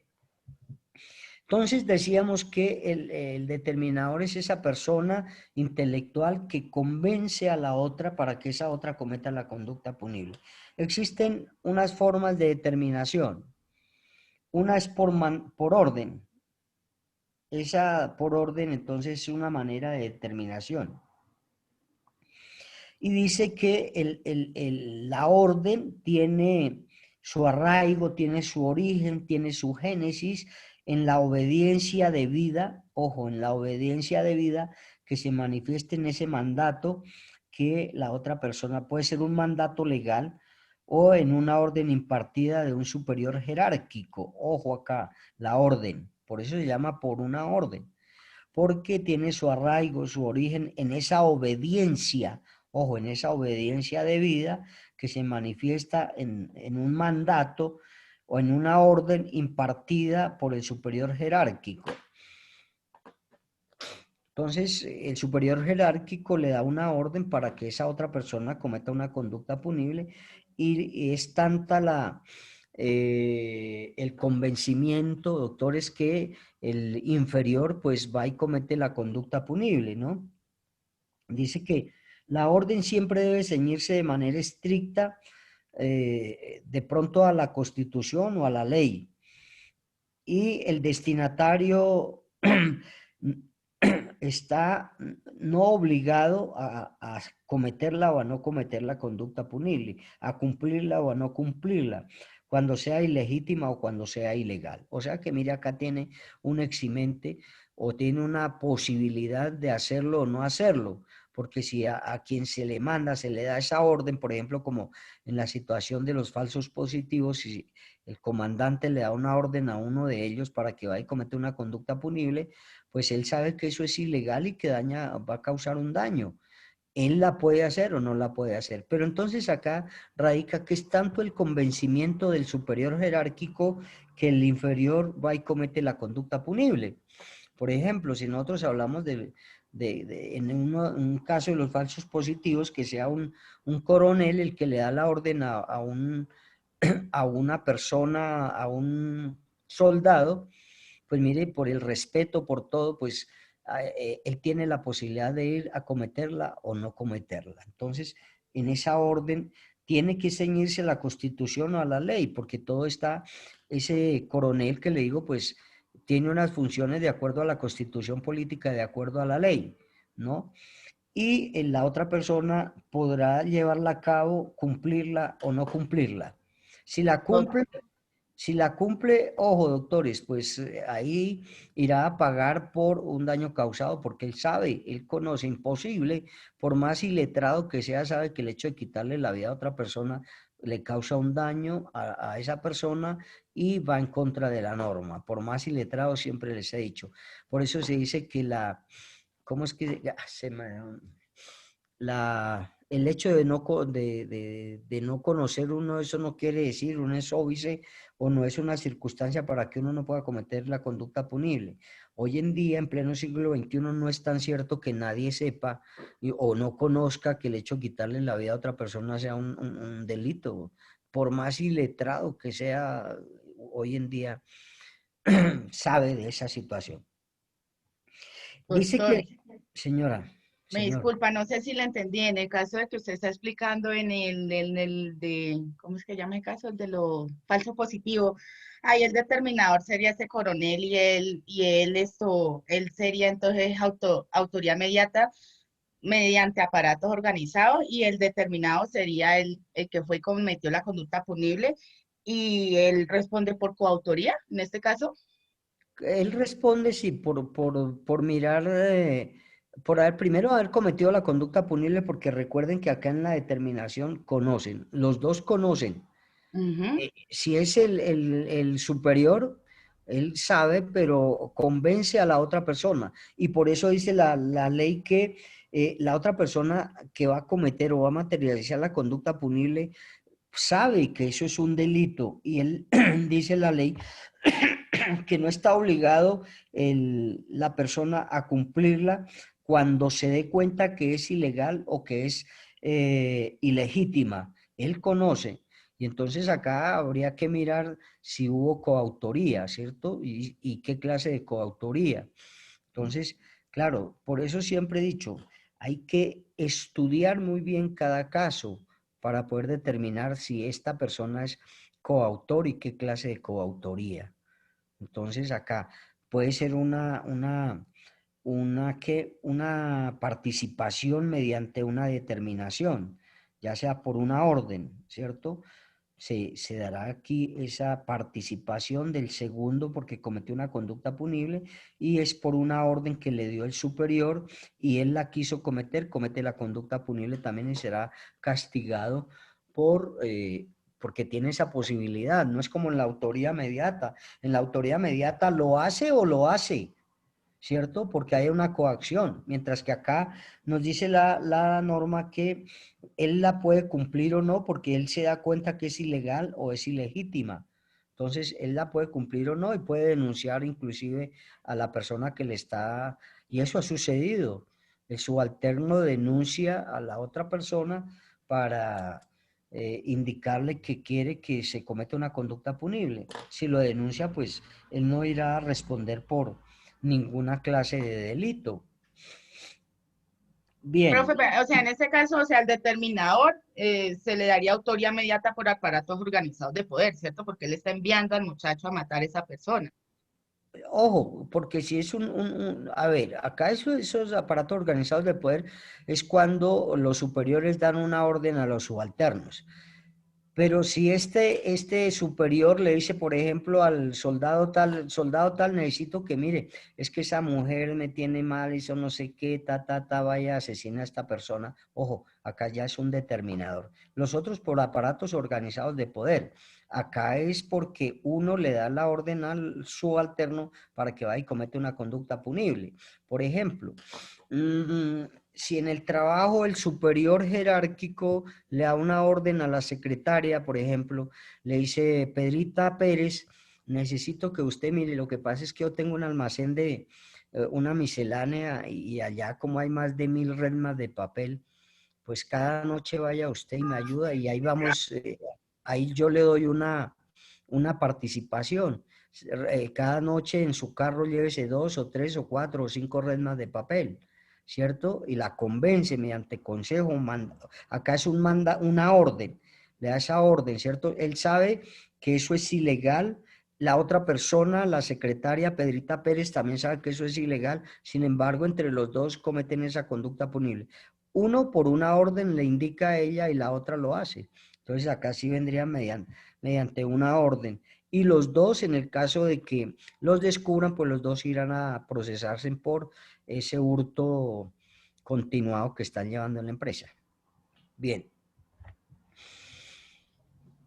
Entonces decíamos que el determinador es esa persona intelectual que convence a la otra para que esa otra cometa la conducta punible. Existen unas formas de determinación. Una es por orden. Esa por orden entonces es una manera de determinación. Y dice que la orden tiene su arraigo, tiene su origen, tiene su génesis en la obediencia debida, ojo, en la obediencia debida que se manifieste en ese mandato que la otra persona puede ser un mandato legal o en una orden impartida de un superior jerárquico. Ojo acá, la orden, por eso se llama por una orden, porque tiene su arraigo, su origen en esa obediencia, ojo, en esa obediencia debida que se manifiesta en un mandato o en una orden impartida por el superior jerárquico. Entonces, el superior jerárquico le da una orden para que esa otra persona cometa una conducta punible y es tanta el convencimiento, doctores, que el inferior pues va y comete la conducta punible, ¿no? Dice que la orden siempre debe ceñirse de manera estricta de pronto a la Constitución o a la ley. Y el destinatario está no obligado a cometerla o a no cometer la conducta punible, a cumplirla o a no cumplirla, cuando sea ilegítima o cuando sea ilegal. O sea que mire, acá tiene un eximente o tiene una posibilidad de hacerlo o no hacerlo, porque si a quien se le manda, se le da esa orden, por ejemplo, como en la situación de los falsos positivos, si el comandante le da una orden a uno de ellos para que vaya y cometa una conducta punible, pues él sabe que eso es ilegal y que va a causar un daño. él la puede hacer o no la puede hacer. Pero entonces acá radica que es tanto el convencimiento del superior jerárquico que el inferior va y comete la conducta punible. Por ejemplo, si nosotros hablamos en un caso de los falsos positivos, que sea un coronel el que le da la orden a una persona, a un soldado, pues mire, por el respeto, por todo, pues él tiene la posibilidad de ir a cometerla o no cometerla. Entonces, en esa orden tiene que ceñirse a la Constitución o a la ley, porque todo está, ese coronel que le digo, pues tiene unas funciones de acuerdo a la Constitución política, de acuerdo a la ley, ¿no? Y la otra persona podrá llevarla a cabo, cumplirla o no cumplirla. Si la cumple, ojo, doctores, pues ahí irá a pagar por un daño causado, porque él sabe, él conoce, imposible, por más iletrado que sea, sabe que el hecho de quitarle la vida a otra persona le causa un daño a esa persona y va en contra de la norma, por más iletrado siempre les he dicho. Por eso se dice que ¿cómo es que el hecho de no conocer uno, eso no quiere decir, uno es óbice o no es una circunstancia para que uno no pueda cometer la conducta punible. Hoy en día, en pleno siglo XXI, no es tan cierto que nadie sepa o no conozca que el hecho de quitarle la vida a otra persona sea un delito. Por más iletrado que sea, hoy en día sabe de esa situación. Dice Doctor, que, señora. me disculpa, no sé si la entendí. En el caso de que usted está explicando en el de, ¿cómo es que llama el caso? El de lo falso positivo. Ahí el determinador sería ese coronel él sería entonces autoría inmediata mediante aparatos organizados y el determinado sería el que fue y cometió la conducta punible y él responde por coautoría, en este caso. Él responde sí, por mirar, primero haber cometido la conducta punible, porque recuerden que acá en la determinación conocen, los dos conocen. Si es el superior, él sabe, pero convence a la otra persona. Y por eso dice la ley que la otra persona que va a cometer o va a materializar la conducta punible sabe que eso es un delito. Y él dice la ley que no está obligado la persona a cumplirla cuando se dé cuenta que es ilegal o que es ilegítima. Él conoce. Y entonces acá habría que mirar si hubo coautoría, ¿cierto? Y qué clase de coautoría. Entonces, claro, por eso siempre he dicho, hay que estudiar muy bien cada caso para poder determinar si esta persona es coautor y qué clase de coautoría. Entonces acá puede ser una participación mediante una determinación, ya sea por una orden, ¿cierto? Se dará aquí esa participación del segundo porque cometió una conducta punible y es por una orden que le dio el superior y él la quiso cometer, comete la conducta punible también y será castigado porque tiene esa posibilidad. No es como en la autoría mediata. En la autoría mediata lo hace o lo hace, ¿cierto? Porque hay una coacción, mientras que acá nos dice la norma que él la puede cumplir o no, porque él se da cuenta que es ilegal o es ilegítima. Entonces, él la puede cumplir o no y puede denunciar inclusive a la persona que le está, y eso ha sucedido. El subalterno denuncia a la otra persona para indicarle que quiere que se cometa una conducta punible. Si lo denuncia, pues él no irá a responder por ninguna clase de delito. Bien. Profe, o sea, en este caso, o sea, al determinador se le daría autoría inmediata por aparatos organizados de poder, ¿cierto? Porque él está enviando al muchacho a matar a esa persona. Ojo, porque si es a ver, acá esos aparatos organizados de poder es cuando los superiores dan una orden a los subalternos. Pero si este superior le dice, por ejemplo, al soldado tal, necesito que mire, es que esa mujer me tiene mal, eso no sé qué, vaya, asesina a esta persona. Ojo, acá ya es un determinador. Los otros por aparatos organizados de poder. Acá es porque uno le da la orden al subalterno para que vaya y cometa una conducta punible. Por ejemplo, si en el trabajo el superior jerárquico le da una orden a la secretaria, por ejemplo, le dice, Pedrita Pérez, necesito que usted mire, lo que pasa es que yo tengo un almacén de una miscelánea y allá como hay más de 1000 resmas de papel, pues cada noche vaya usted y me ayuda y ahí vamos, ahí yo le doy una participación. Cada noche en su carro llévese 2 o 3 o 4 o 5 resmas de papel, ¿cierto? Y la convence mediante consejo, acá es una orden, le da esa orden, ¿cierto? Él sabe que eso es ilegal, la otra persona, la secretaria Pedrita Pérez, también sabe que eso es ilegal, sin embargo, entre los dos cometen esa conducta punible. Uno por una orden le indica a ella y la otra lo hace. Entonces acá sí vendría mediante una orden. Y los dos, en el caso de que los descubran, pues los dos irán a procesarse por ese hurto continuado que están llevando en la empresa. Bien.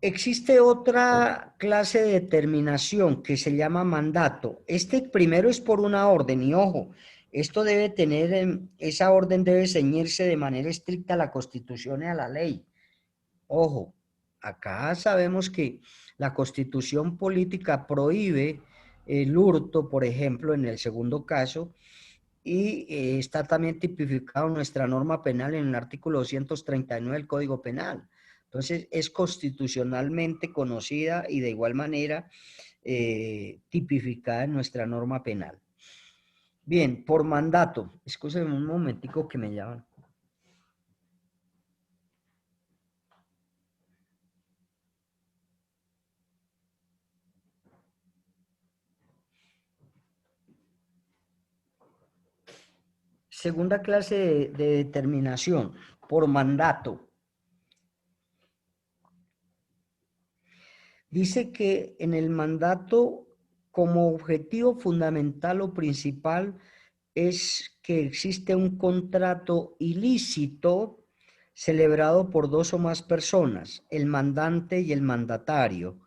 Existe otra clase de determinación que se llama mandato. Este primero es por una orden y ojo, esto debe tener, esa orden debe ceñirse de manera estricta a la Constitución y a la ley. Ojo, acá sabemos que la Constitución política prohíbe el hurto, por ejemplo, en el segundo caso, y está también tipificado en nuestra norma penal en el artículo 239 del Código Penal. Entonces, es constitucionalmente conocida y de igual manera tipificada en nuestra norma penal. Bien, por mandato. Escúcheme un momentico que me llaman. Segunda clase de determinación, por mandato. Dice que en el mandato, como objetivo fundamental o principal, es que existe un contrato ilícito celebrado por dos o más personas, el mandante y el mandatario.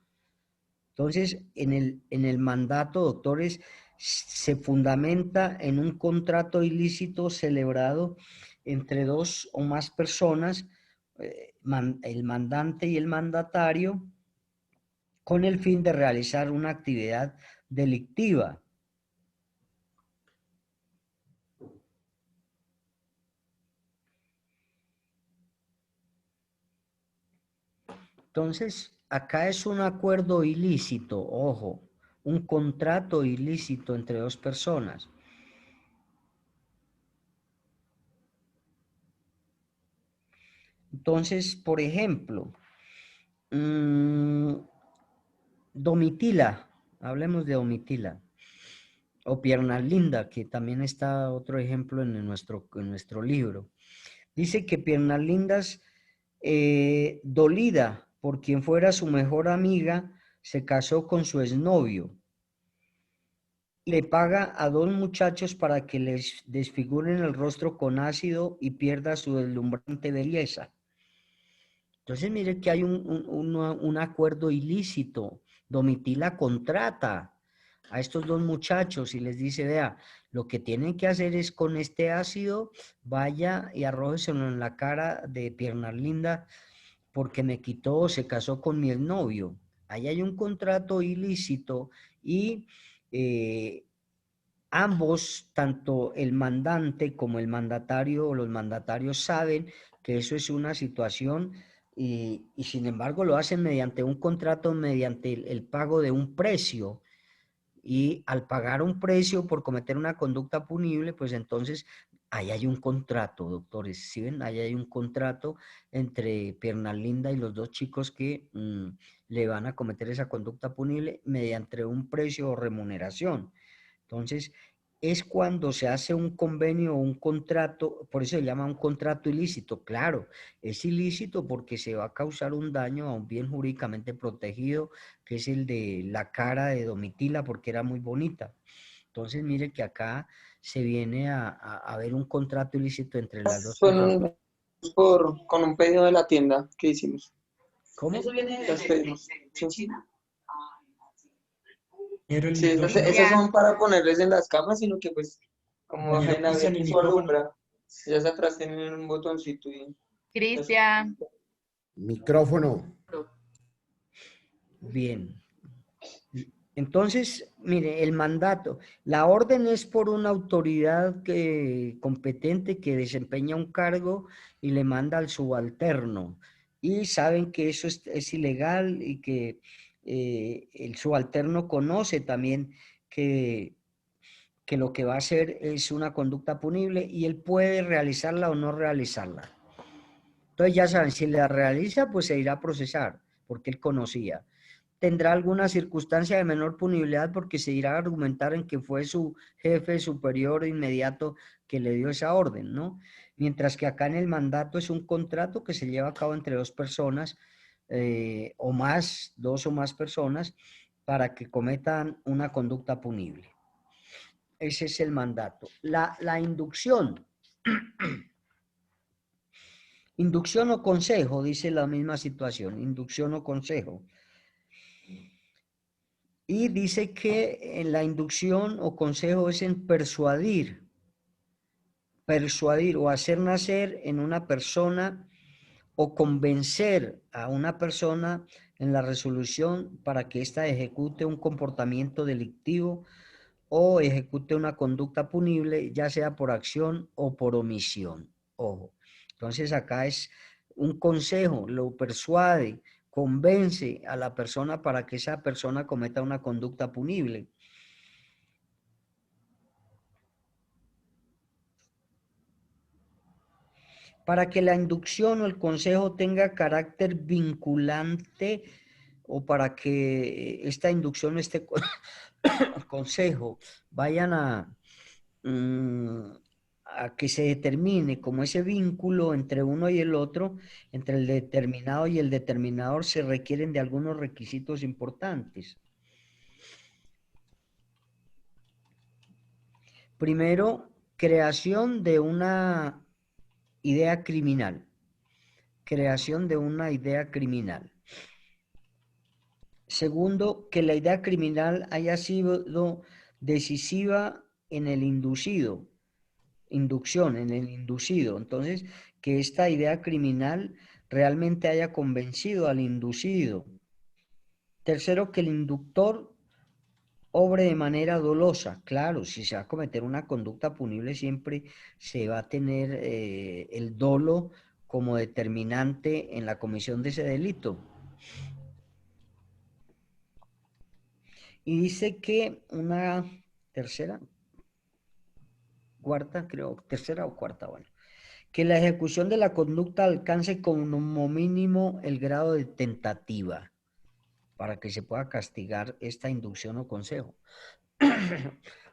Entonces, en el mandato, doctores, se fundamenta en un contrato ilícito celebrado entre dos o más personas, el mandante y el mandatario, con el fin de realizar una actividad delictiva. Entonces, acá es un acuerdo ilícito, ojo, un contrato ilícito entre dos personas. Entonces, por ejemplo, Domitila, hablemos de Domitila, o Pierna Linda, que también está otro ejemplo en nuestro libro. Dice que Piernas Lindas, dolida por quien fuera su mejor amiga, se casó con su exnovio. Le paga a dos muchachos para que les desfiguren el rostro con ácido y pierda su deslumbrante belleza. Entonces, mire que hay un acuerdo ilícito. Domitila contrata a estos dos muchachos y les dice, vea, lo que tienen que hacer es con este ácido, vaya y arrójeselo en la cara de Piernas Linda porque me quitó, se casó con mi exnovio. Ahí hay un contrato ilícito y ambos, tanto el mandante como el mandatario o los mandatarios saben que eso es una situación y sin embargo lo hacen mediante un contrato, mediante el pago de un precio. Y al pagar un precio por cometer una conducta punible, pues entonces ahí hay un contrato, doctores. ¿Sí ven? Ahí hay un contrato entre Piernas Linda y los dos chicos que le van a cometer esa conducta punible mediante un precio o remuneración. Entonces, es cuando se hace un convenio o un contrato, por eso se llama un contrato ilícito. Claro, es ilícito porque se va a causar un daño a un bien jurídicamente protegido, que es el de la cara de Domitila, porque era muy bonita. Entonces, mire que acá se viene a ver un contrato ilícito entre las dos personas. Con un pedido de la tienda que hicimos. ¿Cómo? Los pedimos. Sí. Pero Sí, esos son para ponerles en las camas, sino que pues como Compañero en la Cristian, el su micrófono. alumbra. Ellas atrás tienen un botoncito y... Cristian, Micrófono. Bien. Entonces, mire, el mandato, la orden es por una autoridad competente que desempeña un cargo y le manda al subalterno. Y saben que eso es ilegal y que el subalterno conoce también que lo que va a hacer es una conducta punible y él puede realizarla o no realizarla. Entonces ya saben, si la realiza, pues se irá a procesar, porque él conocía. Tendrá alguna circunstancia de menor punibilidad porque se irá a argumentar en que fue su jefe superior inmediato que le dio esa orden, ¿no? Mientras que acá en el mandato es un contrato que se lleva a cabo entre dos personas o más, dos o más personas, para que cometan una conducta punible. Ese es el mandato. La inducción. Inducción o consejo, dice la misma situación, inducción o consejo. Y dice que en la inducción o consejo es en persuadir o hacer nacer en una persona o convencer a una persona en la resolución para que ésta ejecute un comportamiento delictivo o ejecute una conducta punible, ya sea por acción o por omisión. Ojo. Entonces acá es un consejo, lo persuade, convence a la persona para que esa persona cometa una conducta punible. Para que la inducción o el consejo tenga carácter vinculante o para que esta inducción, este consejo, vayan a que se determine como ese vínculo entre uno y el otro, entre el determinado y el determinador, se requieren de algunos requisitos importantes. Primero, creación de una idea criminal. Creación de una idea criminal. Segundo, que la idea criminal haya sido decisiva en el inducido. Inducción, en el inducido. Entonces, que esta idea criminal realmente haya convencido al inducido. Tercero, que el inductor obre de manera dolosa. Claro, si se va a cometer una conducta punible, siempre se va a tener el dolo como determinante en la comisión de ese delito. Y dice que una tercera, cuarta, creo, tercera o cuarta, bueno, que la ejecución de la conducta alcance como mínimo el grado de tentativa para que se pueda castigar esta inducción o consejo.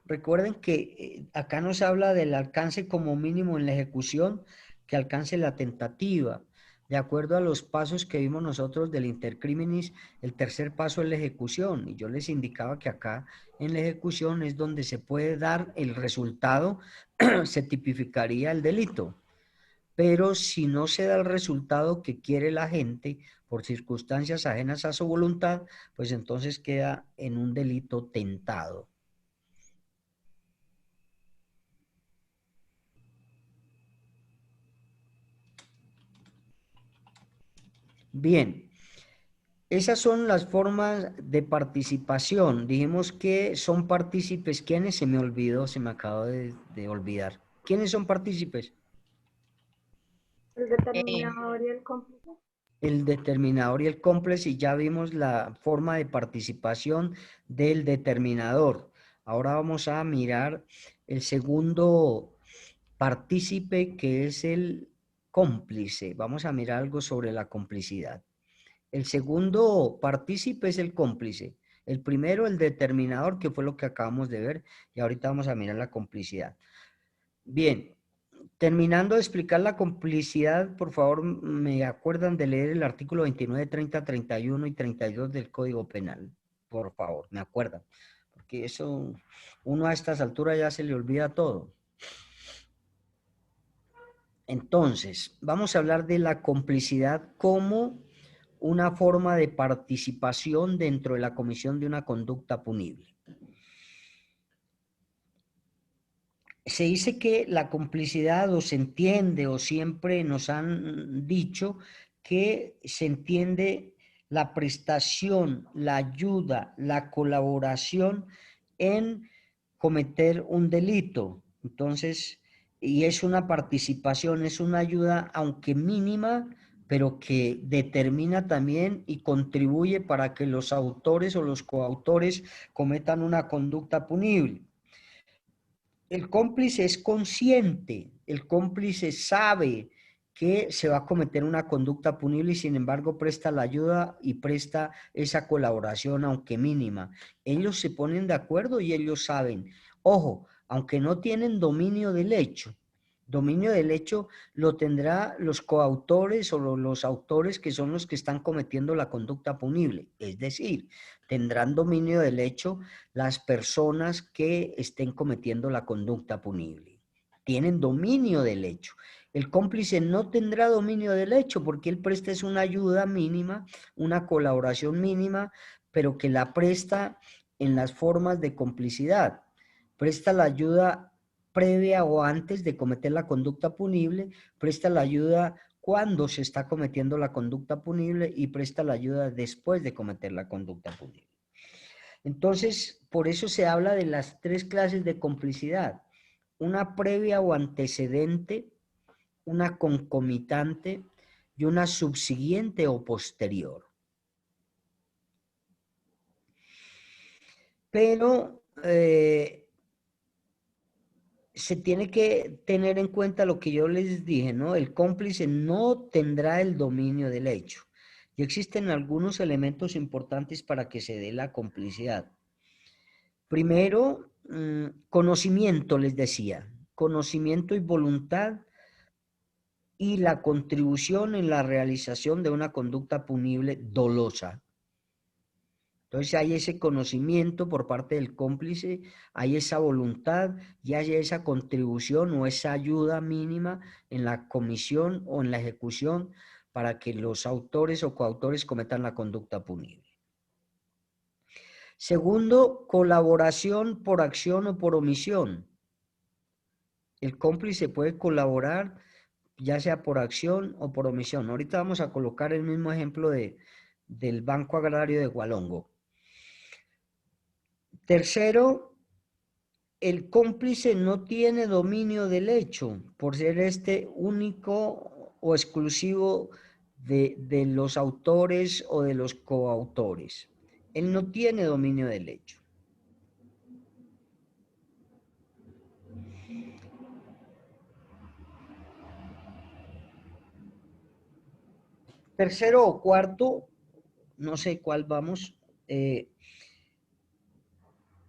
Recuerden que acá nos habla del alcance como mínimo en la ejecución, que alcance la tentativa. De acuerdo a los pasos que vimos nosotros del intercriminis, el tercer paso es la ejecución. Y yo les indicaba que acá en la ejecución es donde se puede dar el resultado, se tipificaría el delito. Pero si no se da el resultado que quiere la gente por circunstancias ajenas a su voluntad, pues entonces queda en un delito tentado. Bien, esas son las formas de participación. Dijimos que son partícipes. ¿Quiénes? Se me olvidó, se me acabó de olvidar. ¿Quiénes son partícipes? El determinador y el cómplice. El determinador y el cómplice, y ya vimos la forma de participación del determinador. Ahora vamos a mirar el segundo partícipe, que es el cómplice. Vamos a mirar algo sobre la complicidad. El segundo partícipe es el cómplice. El primero, el determinador, que fue lo que acabamos de ver, y ahorita vamos a mirar la complicidad. Bien, terminando de explicar la complicidad, por favor, me acuerdan de leer el artículo 29, 30, 31 y 32 del Código Penal. Por favor, me acuerdan. Porque eso, uno a estas alturas ya se le olvida todo. Entonces, vamos a hablar de la complicidad como una forma de participación dentro de la comisión de una conducta punible. se dice que la complicidad o se entiende o siempre nos han dicho que se entiende la prestación, la ayuda, la colaboración en cometer un delito. Entonces, y es una participación, es una ayuda, aunque mínima, pero que determina también y contribuye para que los autores o los coautores cometan una conducta punible. El cómplice es consciente, el cómplice sabe que se va a cometer una conducta punible y sin embargo presta la ayuda y presta esa colaboración, aunque mínima. Ellos se ponen de acuerdo y ellos saben. Ojo, aunque no tienen dominio del hecho lo tendrá los coautores o los autores que son los que están cometiendo la conducta punible. Es decir, tendrán dominio del hecho las personas que estén cometiendo la conducta punible. Tienen dominio del hecho. El cómplice no tendrá dominio del hecho porque él presta es una ayuda mínima, una colaboración mínima, pero que la presta en las formas de complicidad. Presta la ayuda previa o antes de cometer la conducta punible, presta la ayuda cuando se está cometiendo la conducta punible y presta la ayuda después de cometer la conducta punible. Entonces, por eso se habla de las tres clases de complicidad: una previa o antecedente, una concomitante y una subsiguiente o posterior. Pero se tiene que tener en cuenta lo que yo les dije, ¿no? El cómplice no tendrá el dominio del hecho. Y existen algunos elementos importantes para que se dé la complicidad. Primero, conocimiento, les decía, conocimiento y voluntad y la contribución en la realización de una conducta punible dolosa. Entonces hay ese conocimiento por parte del cómplice, hay esa voluntad y hay esa contribución o esa ayuda mínima en la comisión o en la ejecución para que los autores o coautores cometan la conducta punible. Segundo, colaboración por acción o por omisión. El cómplice puede colaborar ya sea por acción o por omisión. Ahorita vamos a colocar el mismo ejemplo del Banco Agrario de Hualongo. Tercero, el cómplice no tiene dominio del hecho por ser este único o exclusivo de los autores o de los coautores. Él no tiene dominio del hecho. Tercero o cuarto, no sé cuál vamos,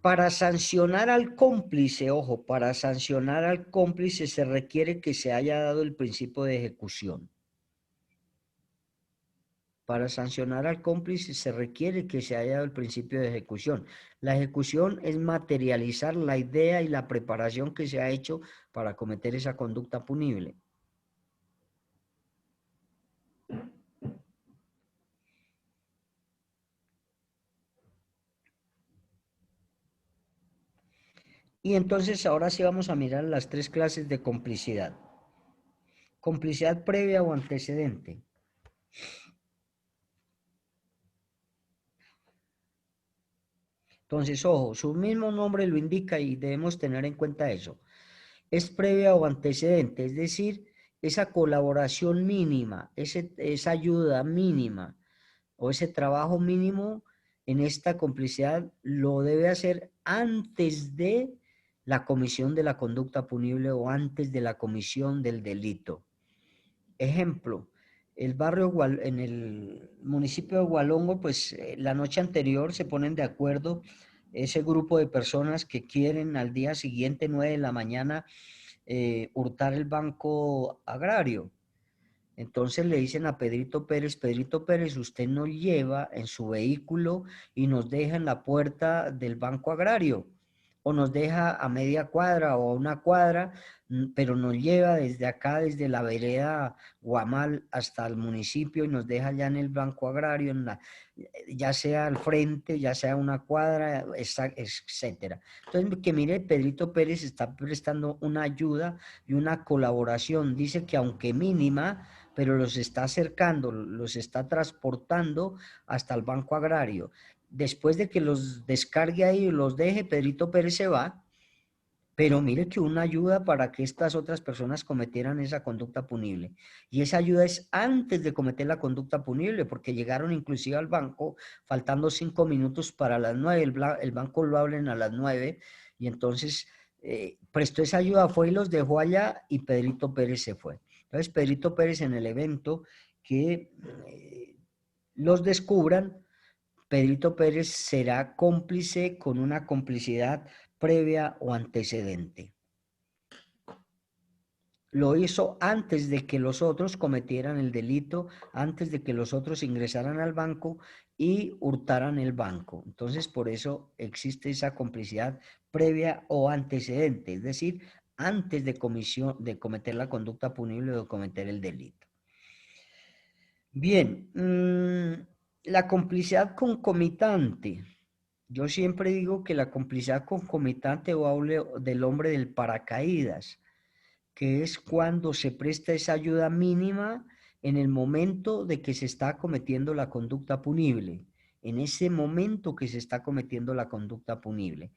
para sancionar al cómplice, ojo, para sancionar al cómplice se requiere que se haya dado el principio de ejecución. Para sancionar al cómplice se requiere que se haya dado el principio de ejecución. La ejecución es materializar la idea y la preparación que se ha hecho para cometer esa conducta punible. Y entonces ahora sí vamos a mirar las tres clases de complicidad. Complicidad previa o antecedente. Entonces, ojo, su mismo nombre lo indica y debemos tener en cuenta eso. Es previa o antecedente, es decir, esa colaboración mínima, esa ayuda mínima o ese trabajo mínimo en esta complicidad lo debe hacer antes de la comisión de la conducta punible o antes de la comisión del delito. Ejemplo, en el municipio de Hualongo, pues la noche anterior se ponen de acuerdo ese grupo de personas que quieren al día siguiente, 9 de la mañana, hurtar el banco agrario. Entonces le dicen a Pedrito Pérez, usted nos lleva en su vehículo y nos deja en la puerta del banco agrario. o nos deja a media cuadra o a una cuadra, pero nos lleva desde acá, desde la vereda Guamal hasta el municipio y nos deja ya en el Banco Agrario, ya sea al frente, ya sea una cuadra, etcétera. Entonces, que mire, Pedrito Pérez está prestando una ayuda y una colaboración. Dice que aunque mínima, pero los está acercando, los está transportando hasta el Banco Agrario. Después de que los descargue ahí y los deje, Pedrito Pérez se va, pero mire que una ayuda para que estas otras personas cometieran esa conducta punible. Y esa ayuda es antes de cometer la conducta punible, porque llegaron inclusive al banco faltando 5 minutos para las 9, el banco lo abren a las 9, y entonces prestó esa ayuda, fue y los dejó allá y Pedrito Pérez se fue. Entonces Pedrito Pérez en el evento que los descubran, Pedrito Pérez será cómplice con una complicidad previa o antecedente. Lo hizo antes de que los otros cometieran el delito, antes de que los otros ingresaran al banco y hurtaran el banco. Entonces, por eso existe esa complicidad previa o antecedente, es decir, antes de cometer la conducta punible o de cometer el delito. Bien, la complicidad concomitante. Yo siempre digo que la complicidad concomitante, o hablo del hombre del paracaídas, que es cuando se presta esa ayuda mínima en el momento de que se está cometiendo la conducta punible, en ese momento que se está cometiendo la conducta punible.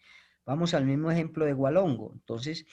Vamos al mismo ejemplo de Gualongo. Entonces,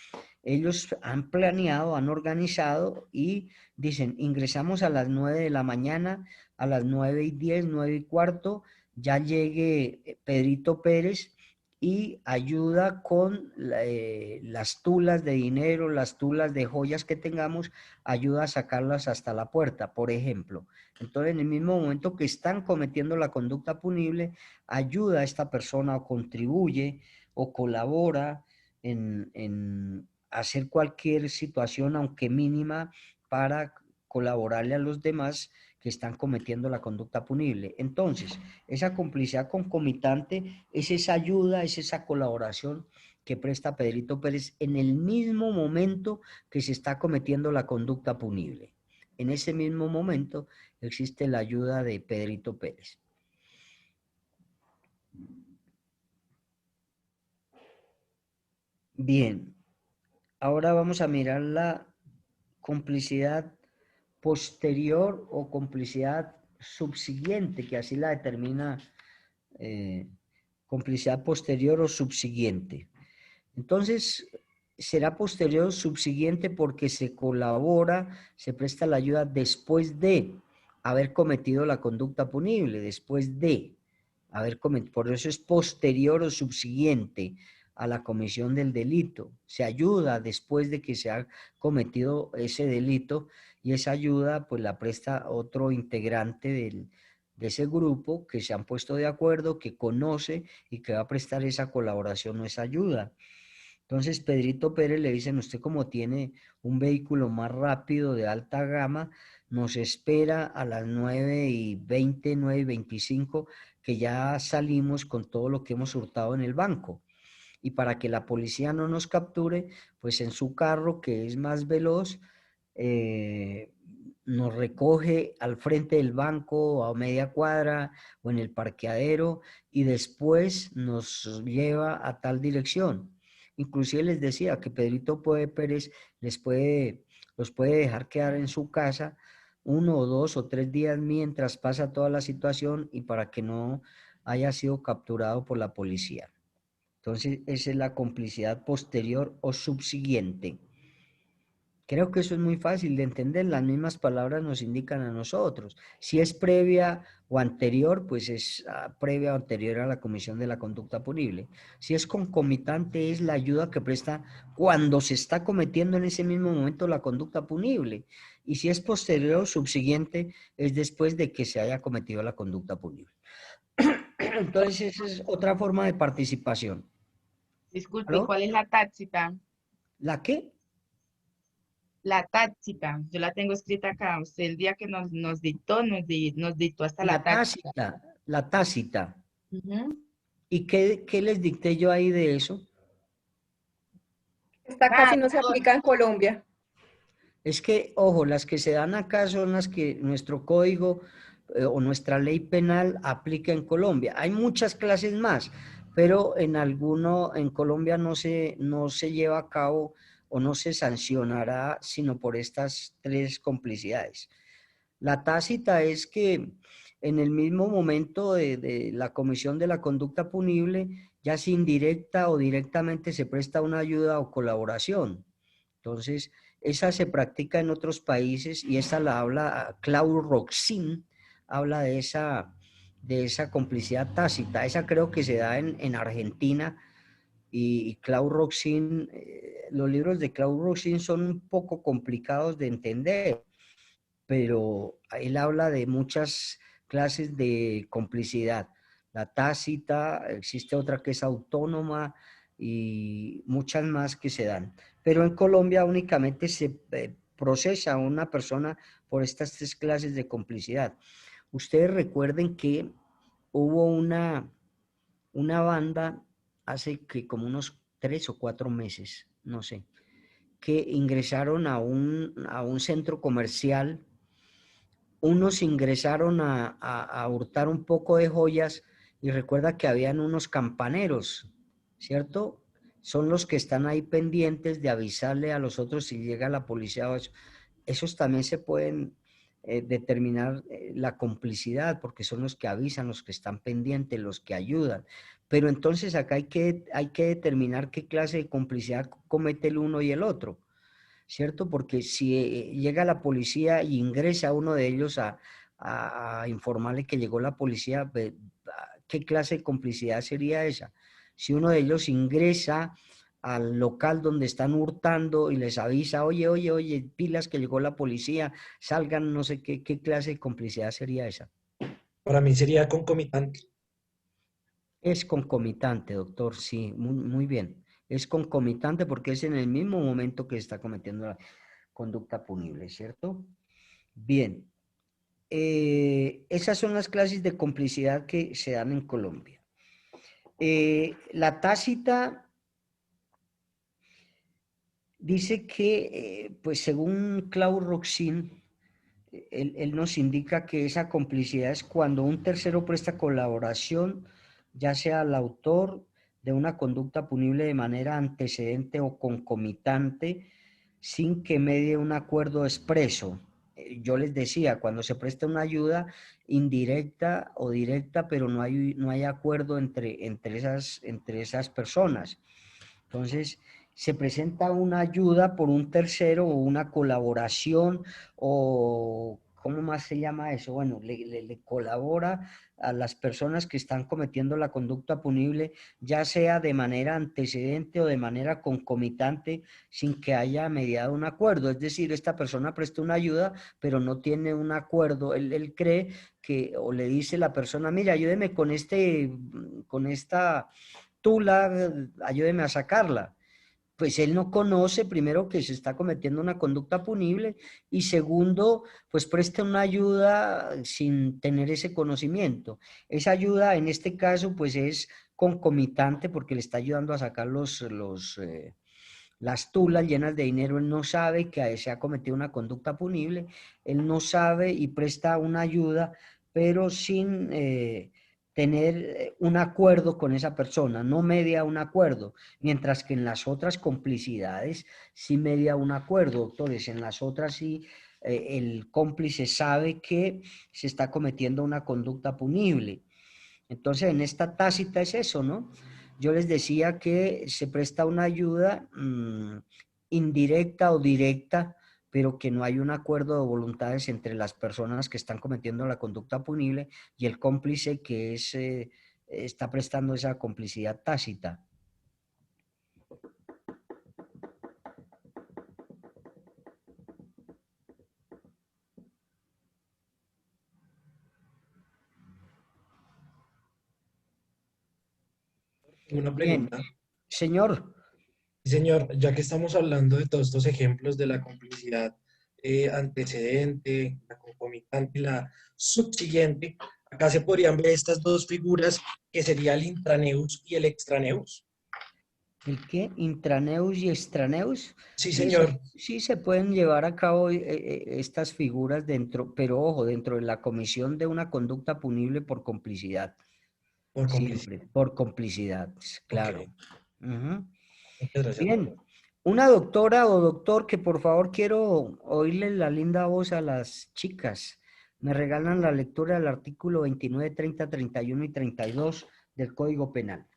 ellos han planeado, han organizado y dicen, ingresamos a las 9 de la mañana, a las 9:10, 9:15, ya llegue Pedrito Pérez y ayuda con las tulas de dinero, las tulas de joyas que tengamos, ayuda a sacarlas hasta la puerta, por ejemplo. Entonces, en el mismo momento que están cometiendo la conducta punible, ayuda a esta persona o contribuye o colabora en hacer cualquier situación, aunque mínima, para colaborarle a los demás que están cometiendo la conducta punible. Entonces, esa complicidad concomitante es esa ayuda, es esa colaboración que presta Pedrito Pérez en el mismo momento que se está cometiendo la conducta punible. En ese mismo momento existe la ayuda de Pedrito Pérez. Bien, ahora vamos a mirar la complicidad posterior o complicidad subsiguiente, que así la determina complicidad posterior o subsiguiente. Entonces, será posterior o subsiguiente porque se colabora, se presta la ayuda después de haber cometido la conducta punible, después de haber cometido, por eso es posterior o subsiguiente a la comisión del delito. Se ayuda después de que se ha cometido ese delito y esa ayuda pues la presta otro integrante de ese grupo que se han puesto de acuerdo, que conoce y que va a prestar esa colaboración o esa ayuda. Entonces Pedrito Pérez le dicen, usted como tiene un vehículo más rápido de alta gama, nos espera a las 9:20, 9:25, que ya salimos con todo lo que hemos hurtado en el banco. Y para que la policía no nos capture, pues en su carro, que es más veloz, nos recoge al frente del banco, a media cuadra o en el parqueadero, y después nos lleva a tal dirección. Inclusive les decía que Pedrito Pérez los puede dejar quedar en su casa 1 o 2 o 3 días mientras pasa toda la situación y para que no haya sido capturado por la policía. Entonces, esa es la complicidad posterior o subsiguiente. Creo que eso es muy fácil de entender, las mismas palabras nos indican a nosotros. Si es previa o anterior, pues es previa o anterior a la comisión de la conducta punible. Si es concomitante, es la ayuda que presta cuando se está cometiendo en ese mismo momento la conducta punible. Y si es posterior o subsiguiente, es después de que se haya cometido la conducta punible. Entonces, esa es otra forma de participación. Disculpe, ¿Aló? ¿cuál es la tácita? ¿La qué? La tácita, yo la tengo escrita acá. Usted el día que nos dictó, nos dictó hasta la tácita. La tácita. Ujú. ¿Y qué les dicté yo ahí de eso? Esta casi no se aplica en Colombia. Es que, ojo, las que se dan acá son las que nuestro código o nuestra ley penal aplica en Colombia. Hay muchas clases más, pero en Colombia no se lleva a cabo o no se sancionará sino por estas 3 complicidades. La tácita es que en el mismo momento de la comisión de la conducta punible, ya sea indirecta o directamente se presta una ayuda o colaboración. Entonces, esa se practica en otros países y esa la habla Claude Roxin, habla de esa complicidad tácita. Esa creo que se da en Argentina y Claude Roxin, los libros de Claude Roxin son un poco complicados de entender, pero él habla de muchas clases de complicidad. La tácita, existe otra que es autónoma y muchas más que se dan. Pero en Colombia únicamente se procesa a una persona por estas 3 clases de complicidad. Ustedes recuerden que hubo una banda hace que como unos 3 o 4 meses, no sé, que ingresaron a un centro comercial. Unos ingresaron a hurtar un poco de joyas y recuerda que habían unos campaneros, ¿cierto? Son los que están ahí pendientes de avisarle a los otros si llega la policía o eso. Esos también se pueden determinar la complicidad porque son los que avisan, los que están pendientes, los que ayudan. Pero entonces acá hay que determinar qué clase de complicidad comete el uno y el otro, ¿cierto? Porque si llega la policía y ingresa uno de ellos a informarle que llegó la policía, ¿qué clase de complicidad sería esa? Si uno de ellos ingresa al local donde están hurtando y les avisa, oye, pilas que llegó la policía, salgan, no sé qué clase de complicidad sería esa. Para mí sería concomitante. Es concomitante, doctor, sí, muy bien. Es concomitante porque es en el mismo momento que está cometiendo la conducta punible, ¿cierto? Bien, esas son las clases de complicidad que se dan en Colombia. La tácita dice que, pues según Claude Roxin, él nos indica que esa complicidad es cuando un tercero presta colaboración, ya sea al autor de una conducta punible de manera antecedente o concomitante, sin que medie un acuerdo expreso. Yo les decía, cuando se presta una ayuda indirecta o directa, pero no hay acuerdo entre esas personas. Entonces, se presenta una ayuda por un tercero o una colaboración o, ¿cómo más se llama eso? Bueno, le colabora a las personas que están cometiendo la conducta punible, ya sea de manera antecedente o de manera concomitante, sin que haya mediado un acuerdo. Es decir, esta persona presta una ayuda, pero no tiene un acuerdo. Él cree que, o le dice la persona, mira, ayúdeme con esta tula, ayúdeme a sacarla. Pues él no conoce, primero, que se está cometiendo una conducta punible y segundo, pues presta una ayuda sin tener ese conocimiento. Esa ayuda en este caso pues es concomitante porque le está ayudando a sacar las tulas llenas de dinero. Él no sabe que se ha cometido una conducta punible, él no sabe y presta una ayuda, pero sin tener un acuerdo con esa persona, no media un acuerdo, mientras que en las otras complicidades sí media un acuerdo, doctores. En las otras sí el cómplice sabe que se está cometiendo una conducta punible. Entonces, en esta tácita es eso, ¿no? Yo les decía que se presta una ayuda indirecta o directa, pero que no hay un acuerdo de voluntades entre las personas que están cometiendo la conducta punible y el cómplice que está prestando esa complicidad tácita. Una Bien, pregunta. señor. Sí, señor, ya que estamos hablando de todos estos ejemplos de la complicidad antecedente, la concomitante y la subsiguiente, acá se podrían ver estas dos figuras que sería el intraneus y el extraneus. ¿El qué? ¿Intraneus y extraneus? Sí, señor. Sí se pueden llevar a cabo estas figuras dentro, pero ojo, dentro de la comisión de una conducta punible por complicidad. Por Siempre, complicidad. por complicidad, claro. Ok. Ujú. Muchas gracias. Bien. Una doctora o doctor que por favor quiero oírle la linda voz a las chicas. Me regalan la lectura del artículo 29, 30, 31 y 32 del Código Penal.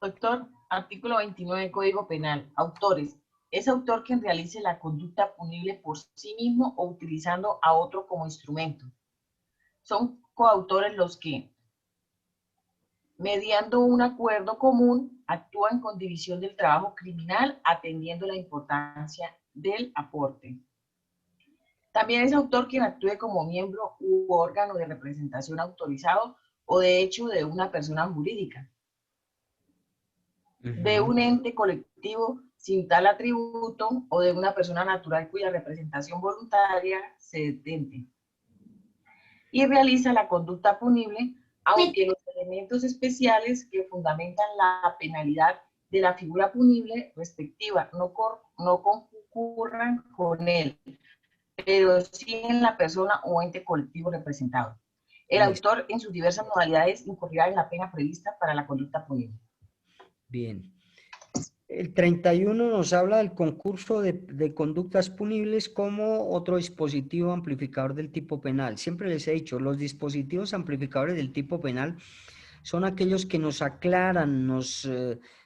Doctor, artículo 29 Código Penal. Autores. Es autor quien realice la conducta punible por sí mismo o utilizando a otro como instrumento. Son coautores los que, mediando un acuerdo común, actúan con división del trabajo criminal atendiendo la importancia del aporte. También es autor quien actúe como miembro u órgano de representación autorizado o de hecho de una persona jurídica, de un ente colectivo sin tal atributo o de una persona natural cuya representación voluntaria se detente. Y realiza la conducta punible, aunque los elementos especiales que fundamentan la penalidad de la figura punible respectiva no concurran con él, pero sí en la persona o ente colectivo representado. El autor en sus diversas modalidades incurrirá en la pena prevista para la conducta punible. Bien. El 31 nos habla del concurso de conductas punibles como otro dispositivo amplificador del tipo penal. Siempre les he dicho, los dispositivos amplificadores del tipo penal son aquellos que nos aclaran, nos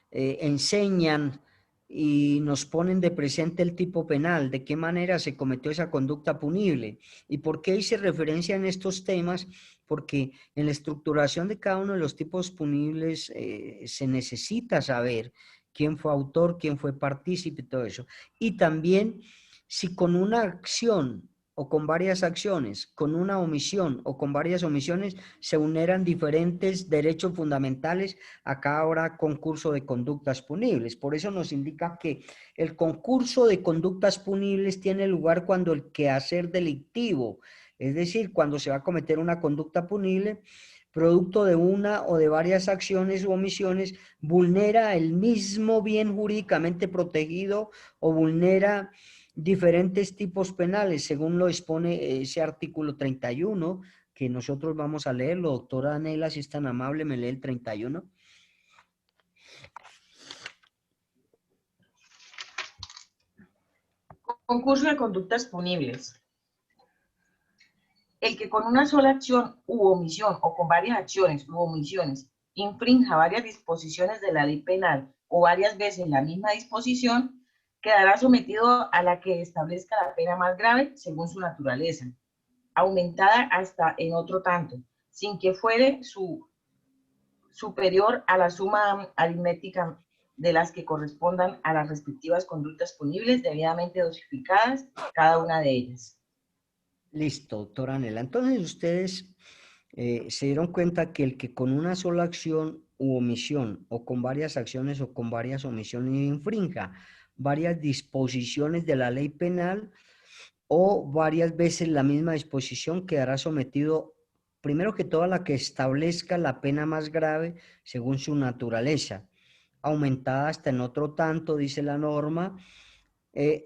enseñan y nos ponen de presente el tipo penal, de qué manera se cometió esa conducta punible. ¿Y por qué hice referencia en estos temas? Porque en la estructuración de cada uno de los tipos punibles se necesita saber quién fue autor, quién fue partícipe y todo eso. Y también si con una acción o con varias acciones, con una omisión o con varias omisiones, se unieran diferentes derechos fundamentales a cada hora concurso de conductas punibles. Por eso nos indica que el concurso de conductas punibles tiene lugar cuando el quehacer delictivo, es decir, cuando se va a cometer una conducta punible, producto de una o de varias acciones u omisiones, vulnera el mismo bien jurídicamente protegido o vulnera diferentes tipos penales, según lo expone ese artículo 31, que nosotros vamos a leerlo. Doctora Anela, si es tan amable, me lee el 31. Concurso de conductas punibles. El que con una sola acción u omisión o con varias acciones u omisiones infrinja varias disposiciones de la ley penal o varias veces la misma disposición, quedará sometido a la que establezca la pena más grave según su naturaleza, aumentada hasta en otro tanto, sin que fuere superior a la suma aritmética de las que correspondan a las respectivas conductas punibles debidamente dosificadas, cada una de ellas. Listo, doctora Anela. Entonces ustedes se dieron cuenta que el que con una sola acción u omisión o con varias acciones o con varias omisiones infrinja varias disposiciones de la ley penal o varias veces la misma disposición, quedará sometido primero que todo a la que establezca la pena más grave según su naturaleza, aumentada hasta en otro tanto, dice la norma,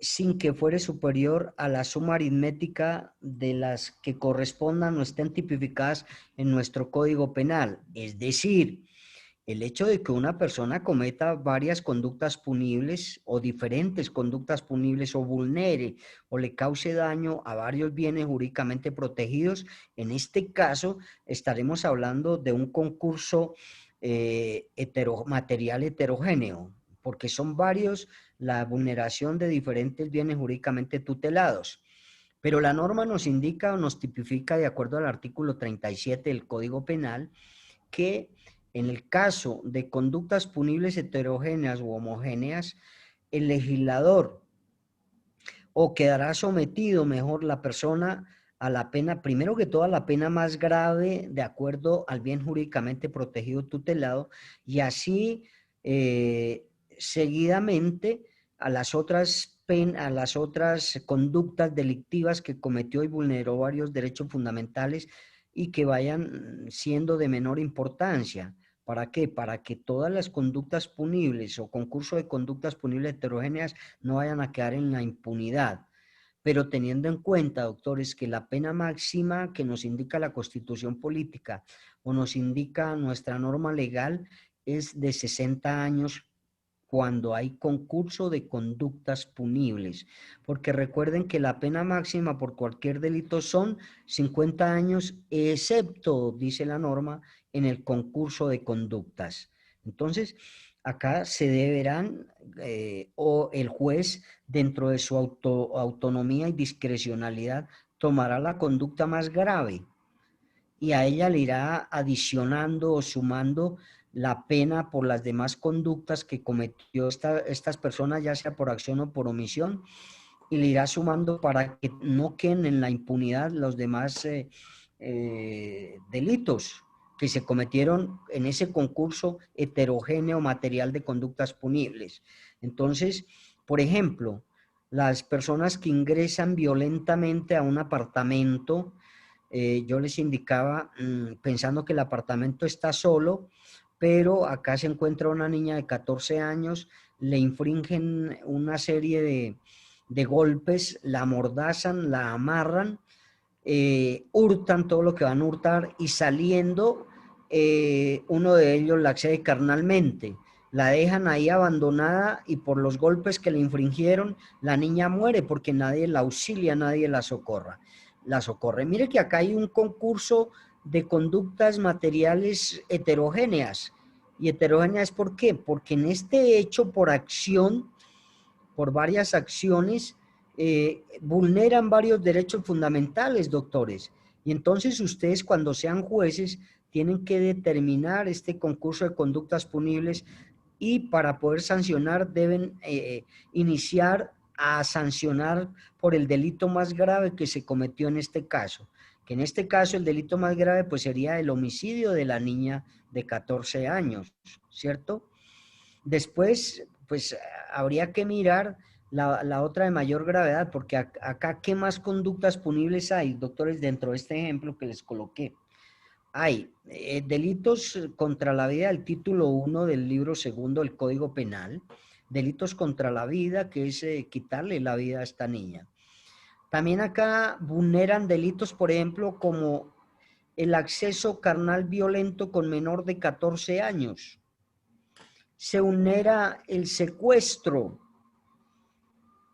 sin que fuere superior a la suma aritmética de las que correspondan o estén tipificadas en nuestro Código Penal. Es decir, el hecho de que una persona cometa varias conductas punibles o diferentes conductas punibles o vulnere o le cause daño a varios bienes jurídicamente protegidos, en este caso estaremos hablando de un concurso material heterogéneo, porque son varios la vulneración de diferentes bienes jurídicamente tutelados. Pero la norma nos indica o nos tipifica, de acuerdo al artículo 37 del Código Penal, que en el caso de conductas punibles heterogéneas u homogéneas, el legislador o quedará sometido mejor la persona a la pena, primero que todo a la pena más grave de acuerdo al bien jurídicamente protegido tutelado y así seguidamente a las otras conductas delictivas que cometió y vulneró varios derechos fundamentales y que vayan siendo de menor importancia. ¿Para qué? Para que todas las conductas punibles o concurso de conductas punibles heterogéneas no vayan a quedar en la impunidad. Pero teniendo en cuenta, doctores, que la pena máxima que nos indica la Constitución Política o nos indica nuestra norma legal es de 60 años cuando hay concurso de conductas punibles. Porque recuerden que la pena máxima por cualquier delito son 50 años, excepto, dice la norma, en el concurso de conductas. Entonces, acá se deberán, o el juez, dentro de su autonomía y discrecionalidad, tomará la conducta más grave y a ella le irá adicionando o sumando la pena por las demás conductas que cometió estas personas, ya sea por acción o por omisión, y le irá sumando para que no queden en la impunidad los demás delitos que se cometieron en ese concurso heterogéneo material de conductas punibles. Entonces, por ejemplo, las personas que ingresan violentamente a un apartamento, yo les indicaba, pensando que el apartamento está solo, pero acá se encuentra una niña de 14 años, le infringen una serie de golpes, la amordazan, la amarran, hurtan todo lo que van a hurtar y saliendo, uno de ellos la accede carnalmente. La dejan ahí abandonada y por los golpes que le infringieron, la niña muere porque nadie la auxilia, nadie la socorre. Mire que acá hay un concurso de conductas materiales heterogéneas. ¿Y heterogéneas por qué? Porque en este hecho por acción, por varias acciones, vulneran varios derechos fundamentales, doctores. Y entonces ustedes, cuando sean jueces, tienen que determinar este concurso de conductas punibles y para poder sancionar deben iniciar a sancionar por el delito más grave que se cometió en este caso. Que en este caso el delito más grave pues sería el homicidio de la niña de 14 años, ¿cierto? Después, pues habría que mirar la otra de mayor gravedad, porque acá, ¿qué más conductas punibles hay, doctores, dentro de este ejemplo que les coloqué? Hay delitos contra la vida, el título 1 del libro 2 del Código Penal, delitos contra la vida, que es quitarle la vida a esta niña. También acá vulneran delitos, por ejemplo, como el acceso carnal violento con menor de 14 años. Se vulnera el secuestro,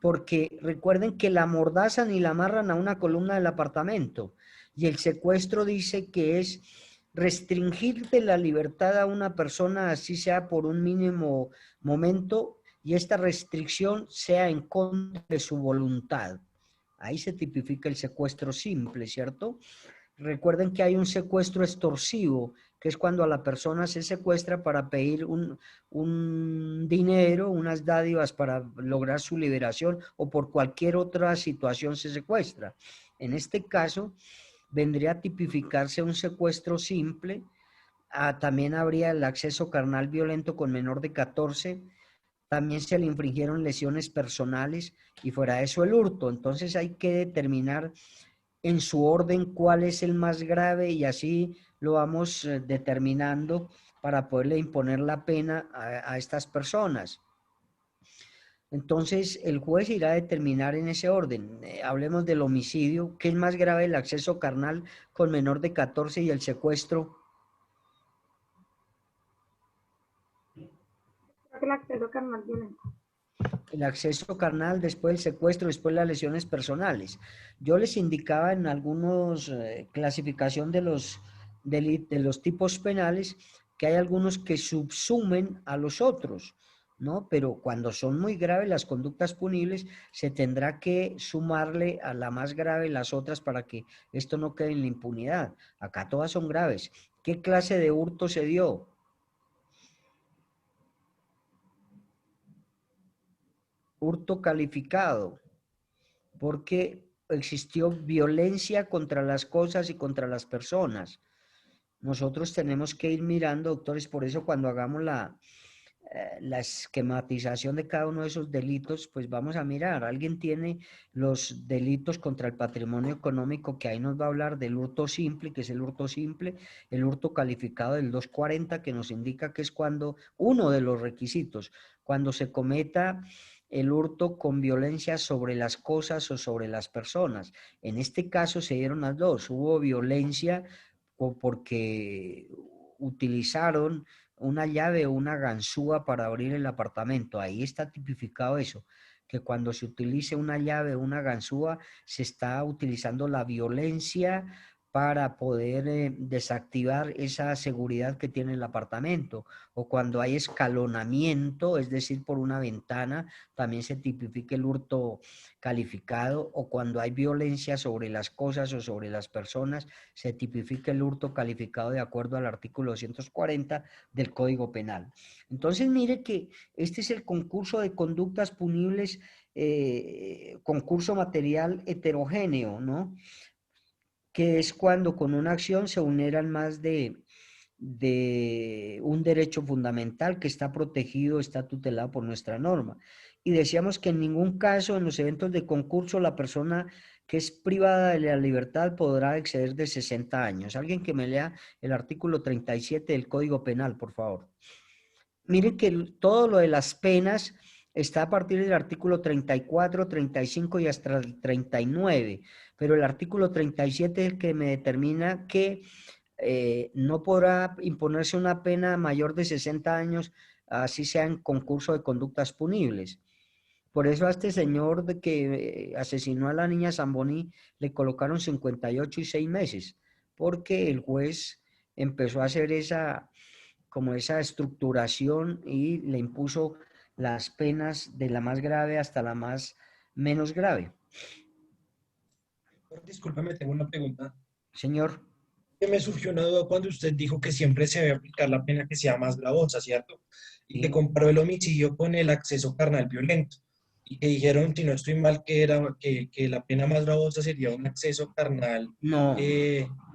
porque recuerden que la amordazan y la amarran a una columna del apartamento. Y el secuestro dice que es restringirte la libertad a una persona, así sea por un mínimo momento, y esta restricción sea en contra de su voluntad. Ahí se tipifica el secuestro simple, ¿cierto? Recuerden que hay un secuestro extorsivo, que es cuando a la persona se secuestra para pedir un dinero, unas dádivas para lograr su liberación o por cualquier otra situación se secuestra. En este caso, vendría a tipificarse un secuestro simple. También habría el acceso carnal violento con menor de 14. También se le infringieron lesiones personales y fuera de eso el hurto. Entonces hay que determinar en su orden cuál es el más grave y así lo vamos determinando para poderle imponer la pena a estas personas. Entonces el juez irá a determinar en ese orden. Hablemos del homicidio, ¿qué es más grave? El acceso carnal con menor de 14 y el secuestro. El acceso carnal violento. El acceso carnal, después el secuestro, después las lesiones personales. Yo les indicaba en algunos clasificación de los tipos penales que hay algunos que subsumen a los otros, ¿no? Pero cuando son muy graves las conductas punibles, se tendrá que sumarle a la más grave las otras para que esto no quede en la impunidad. Acá todas son graves. ¿Qué clase de hurto se dio? Hurto calificado, porque existió violencia contra las cosas y contra las personas. Nosotros tenemos que ir mirando, doctores, por eso cuando hagamos la esquematización de cada uno de esos delitos, pues vamos a mirar. Alguien tiene los delitos contra el patrimonio económico, que ahí nos va a hablar del hurto simple, que es el hurto simple, el hurto calificado del 240, que nos indica que es cuando uno de los requisitos, cuando se cometa el hurto con violencia sobre las cosas o sobre las personas. En este caso se dieron las dos. Hubo violencia porque utilizaron una llave o una ganzúa para abrir el apartamento. Ahí está tipificado eso, que cuando se utilice una llave o una ganzúa se está utilizando la violencia para poder desactivar esa seguridad que tiene el apartamento, o cuando hay escalonamiento, es decir, por una ventana, también se tipifica el hurto calificado, o cuando hay violencia sobre las cosas o sobre las personas, se tipifica el hurto calificado de acuerdo al artículo 240 del Código Penal. Entonces, mire que este es el concurso de conductas punibles, concurso material heterogéneo, ¿no? Que es cuando con una acción se vulneran más de un derecho fundamental que está protegido, está tutelado por nuestra norma. Y decíamos que en ningún caso en los eventos de concurso la persona que es privada de la libertad podrá exceder de 60 años. Alguien que me lea el artículo 37 del Código Penal, por favor. Miren que todo lo de las penas está a partir del artículo 34, 35 y hasta el 39, pero el artículo 37 es el que me determina que no podrá imponerse una pena mayor de 60 años, así sea en concurso de conductas punibles. Por eso a este señor de que asesinó a la niña Zamboni le colocaron 58 y 6 meses, porque el juez empezó a hacer esa estructuración y le impuso las penas de la más grave hasta la más menos grave. Discúlpame, tengo una pregunta. Señor. Que me surgió una duda cuando usted dijo que siempre se debe aplicar la pena que sea más gravosa, ¿cierto? Y que comparó el homicidio con el acceso carnal violento. Y que dijeron, si no estoy mal, que la pena más gravosa sería un acceso carnal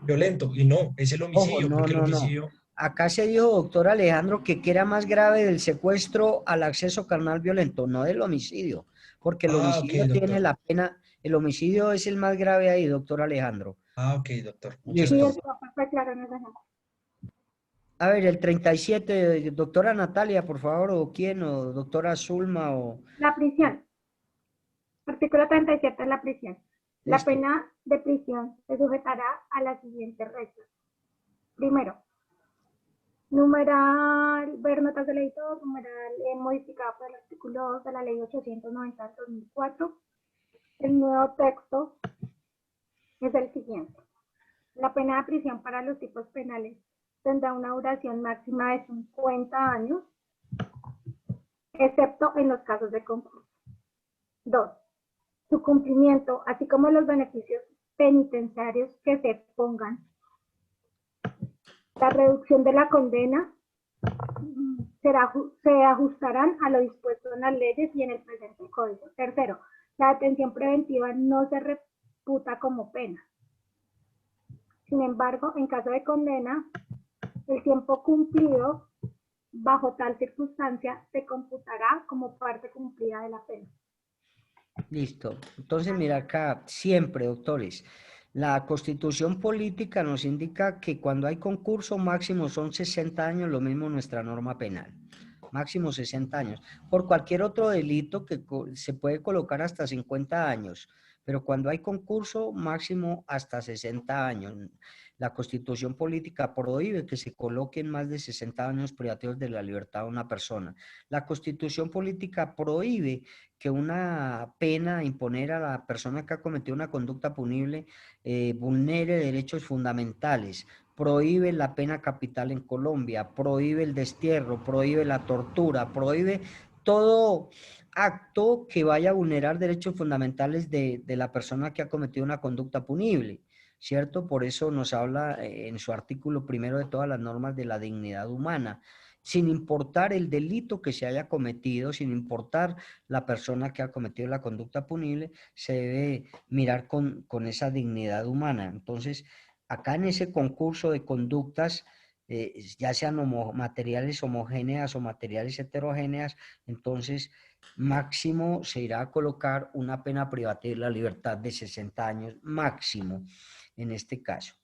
violento. Y no, es el homicidio. Ojo, porque el homicidio... no. Acá se dijo, doctor Alejandro, que era más grave del secuestro al acceso carnal violento, no del homicidio. Porque el homicidio tiene la pena, el homicidio es el más grave ahí, doctor Alejandro. Ok, doctor. Listo. A ver, el 37, doctora Natalia, por favor, o quién, o doctora Zulma, o... La prisión. Artículo 37 de la prisión. La pena de prisión se sujetará a las siguientes reglas. Primero, numeral, ver notas del editor, numeral modificado por el artículo 2 de la ley 890 del 2004. El nuevo texto es el siguiente. La pena de prisión para los tipos penales tendrá una duración máxima de 50 años, excepto en los casos de concurso. 2. Su cumplimiento, así como los beneficios penitenciarios que se pongan. La reducción de la condena se ajustarán a lo dispuesto en las leyes y en el presente código. Tercero, la detención preventiva no se reputa como pena. Sin embargo, en caso de condena, el tiempo cumplido bajo tal circunstancia se computará como parte cumplida de la pena. Listo. Entonces, mira acá, siempre, doctores, la Constitución política nos indica que cuando hay concurso máximo son 60 años, lo mismo nuestra norma penal. Máximo 60 años. Por cualquier otro delito que se puede colocar hasta 50 años, pero cuando hay concurso máximo hasta 60 años. La Constitución política prohíbe que se coloquen más de 60 años privativos de la libertad a una persona. La Constitución política prohíbe que una pena imponer a la persona que ha cometido una conducta punible vulnere derechos fundamentales. Prohíbe la pena capital en Colombia, prohíbe el destierro, prohíbe la tortura, prohíbe todo acto que vaya a vulnerar derechos fundamentales de la persona que ha cometido una conducta punible, ¿cierto? Por eso nos habla en su artículo primero de todas las normas de la dignidad humana, sin importar el delito que se haya cometido, sin importar la persona que ha cometido la conducta punible, se debe mirar con esa dignidad humana. Entonces, acá en ese concurso de conductas ya sean materiales homogéneas o materiales heterogéneas, entonces máximo se irá a colocar una pena privativa de la libertad de 60 años máximo en este caso.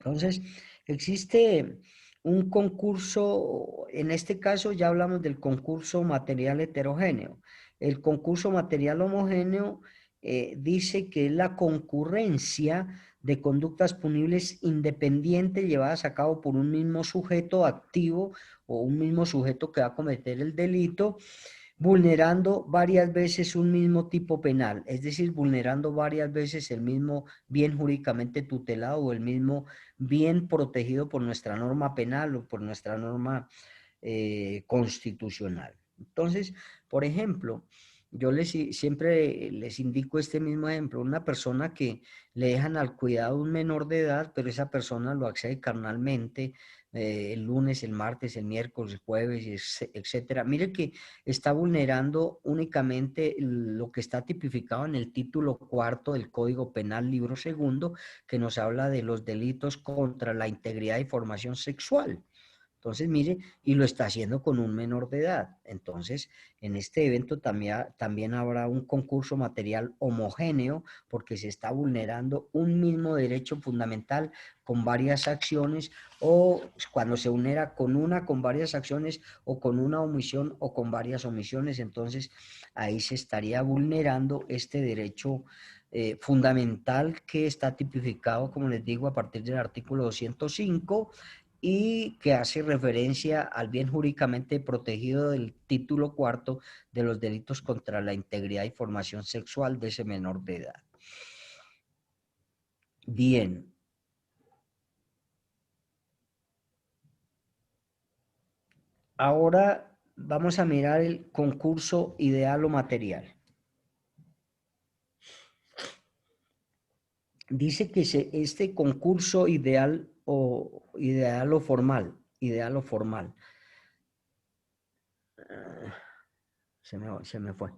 Entonces, existe un concurso, en este caso ya hablamos del concurso material heterogéneo. El concurso material homogéneo dice que es la concurrencia de conductas punibles independientes llevadas a cabo por un mismo sujeto activo o un mismo sujeto que va a cometer el delito, vulnerando varias veces un mismo tipo penal, es decir, vulnerando varias veces el mismo bien jurídicamente tutelado o el mismo bien protegido por nuestra norma penal o por nuestra norma constitucional. Entonces, por ejemplo, yo siempre les indico este mismo ejemplo, una persona que le dejan al cuidado un menor de edad, pero esa persona lo accede carnalmente, el lunes, el martes, el miércoles, el jueves, etcétera. Mire que está vulnerando únicamente lo que está tipificado en el título 4 del Código Penal, libro 2, que nos habla de los delitos contra la integridad y formación sexual. Entonces, mire, y lo está haciendo con un menor de edad. Entonces, en este evento también habrá un concurso material homogéneo porque se está vulnerando un mismo derecho fundamental con varias acciones, o cuando se vulnera con varias acciones, o con una omisión o con varias omisiones. Entonces, ahí se estaría vulnerando este derecho fundamental que está tipificado, como les digo, a partir del artículo 205, y que hace referencia al bien jurídicamente protegido del título 4 de los delitos contra la integridad y formación sexual de ese menor de edad. Bien. Ahora vamos a mirar el concurso ideal o material. Dice que este concurso ideal o formal, se me fue.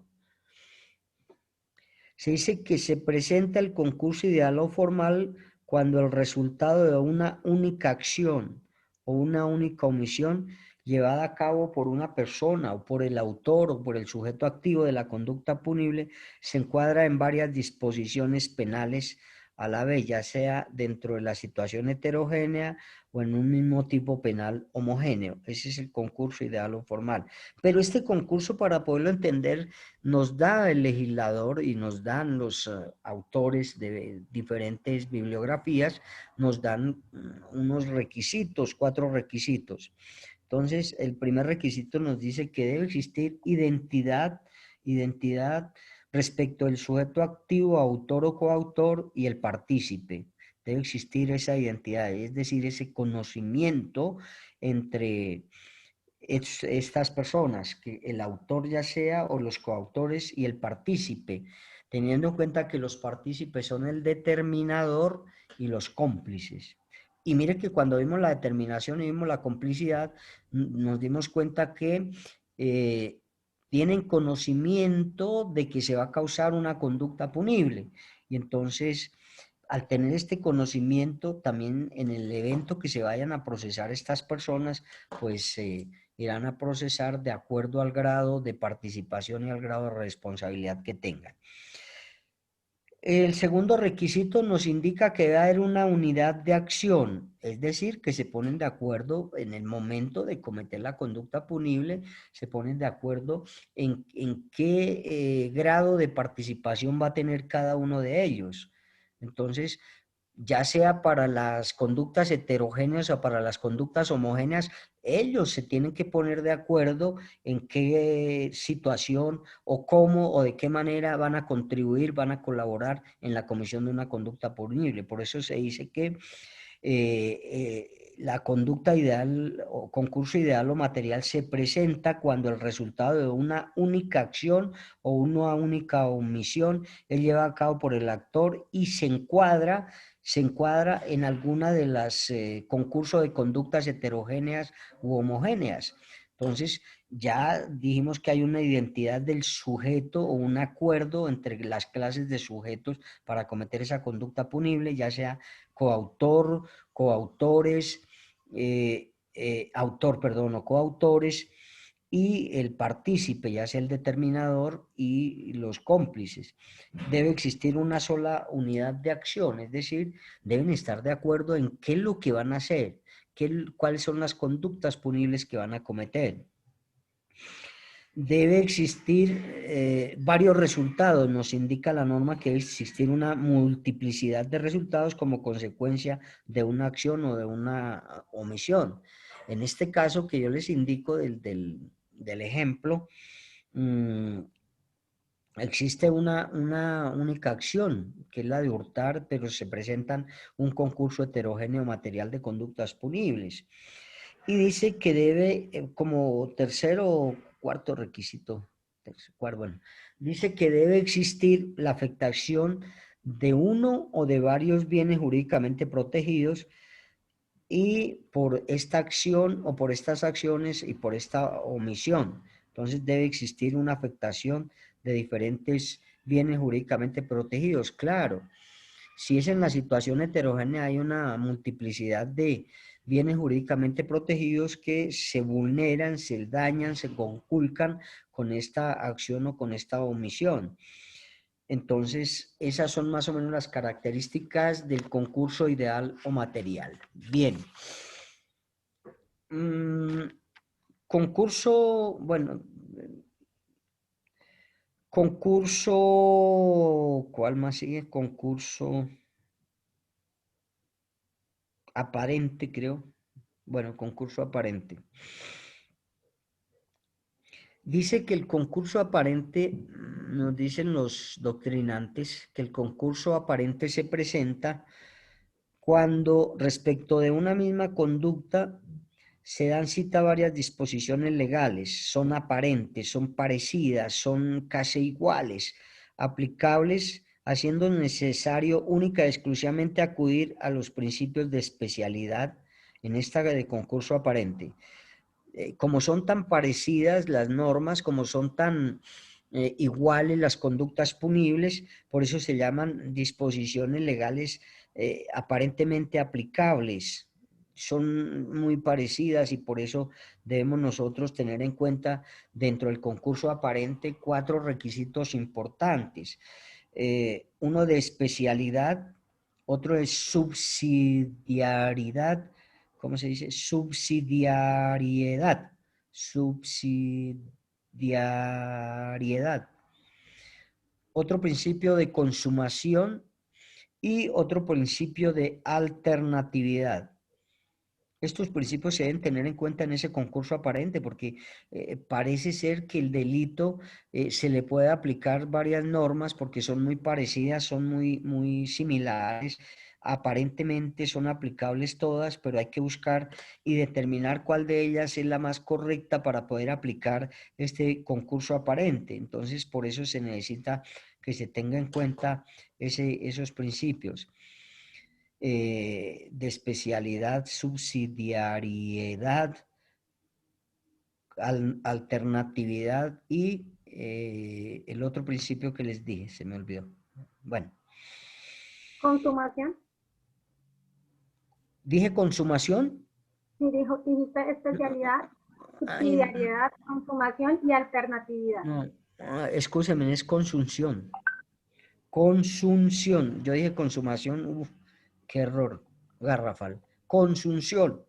Se dice que se presenta el concurso ideal o formal cuando el resultado de una única acción o una única omisión llevada a cabo por una persona o por el autor o por el sujeto activo de la conducta punible se encuadra en varias disposiciones penales a la vez, ya sea dentro de la situación heterogénea o en un mismo tipo penal homogéneo. Ese es el concurso ideal o formal. Pero este concurso, para poderlo entender, nos da el legislador y nos dan los autores de diferentes bibliografías, nos dan unos requisitos, 4 requisitos. Entonces, el primer requisito nos dice que debe existir identidad respecto del sujeto activo, autor o coautor y el partícipe. Debe existir esa identidad, es decir, ese conocimiento entre estas personas, que el autor ya sea, o los coautores y el partícipe, teniendo en cuenta que los partícipes son el determinador y los cómplices. Y mire que cuando vimos la determinación y vimos la complicidad, nos dimos cuenta que tienen conocimiento de que se va a causar una conducta punible. Y entonces, al tener este conocimiento, también en el evento que se vayan a procesar estas personas, pues irán a procesar de acuerdo al grado de participación y al grado de responsabilidad que tengan. El segundo requisito nos indica que debe haber una unidad de acción, es decir, que se ponen de acuerdo en el momento de cometer la conducta punible, se ponen de acuerdo en qué grado de participación va a tener cada uno de ellos. Entonces, ya sea para las conductas heterogéneas o para las conductas homogéneas, ellos se tienen que poner de acuerdo en qué situación o cómo o de qué manera van a contribuir, van a colaborar en la comisión de una conducta punible. Por eso se dice que la conducta ideal o concurso ideal o material se presenta cuando el resultado de una única acción o una única omisión es llevado a cabo por el actor y se encuadra en alguna de las concursos de conductas heterogéneas u homogéneas. Entonces, ya dijimos que hay una identidad del sujeto o un acuerdo entre las clases de sujetos para cometer esa conducta punible, ya sea coautor, coautores, autor, perdón, o coautores, y el partícipe, ya sea el determinador y los cómplices. Debe existir una sola unidad de acción, es decir, deben estar de acuerdo en qué es lo que van a hacer, cuáles son las conductas punibles que van a cometer. Debe existir varios resultados, nos indica la norma que debe existir una multiplicidad de resultados como consecuencia de una acción o de una omisión. En este caso que yo les indico del ejemplo, existe una única acción, que es la de hurtar, pero se presentan un concurso heterogéneo material de conductas punibles. Y dice que debe, como tercero o cuarto requisito, bueno, dice que debe existir la afectación de uno o de varios bienes jurídicamente protegidos, y por esta acción o por estas acciones y por esta omisión. Entonces debe existir una afectación de diferentes bienes jurídicamente protegidos. Claro, si es en la situación heterogénea hay una multiplicidad de bienes jurídicamente protegidos que se vulneran, se dañan, se conculcan con esta acción o con esta omisión. Entonces, esas son más o menos las características del concurso ideal o material. Bien. Concurso, bueno, concurso, ¿cuál más sigue? Concurso aparente, creo. Bueno, concurso aparente. Dice que el concurso aparente, nos dicen los doctrinantes, que el concurso aparente se presenta cuando respecto de una misma conducta se dan cita varias disposiciones legales, son aparentes, son parecidas, son casi iguales, aplicables, haciendo necesario única y exclusivamente acudir a los principios de especialidad en esta de concurso aparente. Como son tan parecidas las normas, como son tan iguales las conductas punibles, por eso se llaman disposiciones legales aparentemente aplicables. Son muy parecidas y por eso debemos nosotros tener en cuenta dentro del concurso aparente 4 requisitos importantes. Uno de especialidad, otro de subsidiariedad, ¿cómo se dice? Subsidiariedad. Subsidiariedad. Otro principio de consumación y otro principio de alternatividad. Estos principios se deben tener en cuenta en ese concurso aparente porque parece ser que el delito se le puede aplicar varias normas porque son muy parecidas, son muy similares, aparentemente son aplicables todas, pero hay que buscar y determinar cuál de ellas es la más correcta para poder aplicar este concurso aparente. Entonces, por eso se necesita que se tenga en cuenta esos principios. De especialidad, subsidiariedad, alternatividad y el otro principio que les dije, se me olvidó. Bueno. Consumación. ¿Dije consumación? Sí, dijiste especialidad, subsidiariedad, consumación y alternatividad. No, escúcheme, es consunción. Consunción. Yo dije consumación, uf, qué error garrafal. Consunción.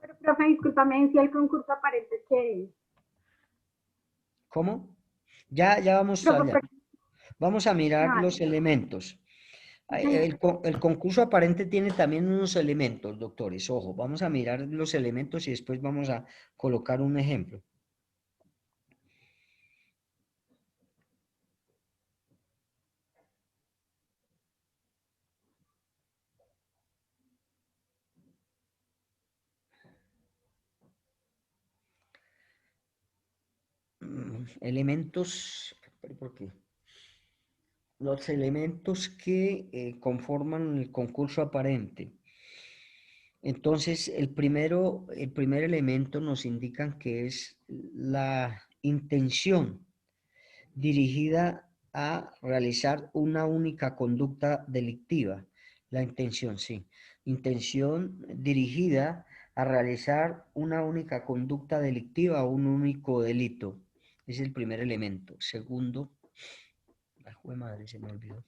Pero, profe, discúlpame, decía el concurso aparente, ¿qué es? ¿Cómo? Ya vamos allá. Vamos a mirar los elementos. El concurso aparente tiene también unos elementos, doctores. Ojo, vamos a mirar los elementos y después vamos a colocar un ejemplo. Elementos, ¿por qué? Los elementos que conforman el concurso aparente. Entonces, el primer elemento nos indican que es la intención dirigida a realizar una única conducta delictiva. La intención, sí. Intención dirigida a realizar una única conducta delictiva o un único delito. Es el primer elemento. Segundo, ay, jue madre, se me olvidó.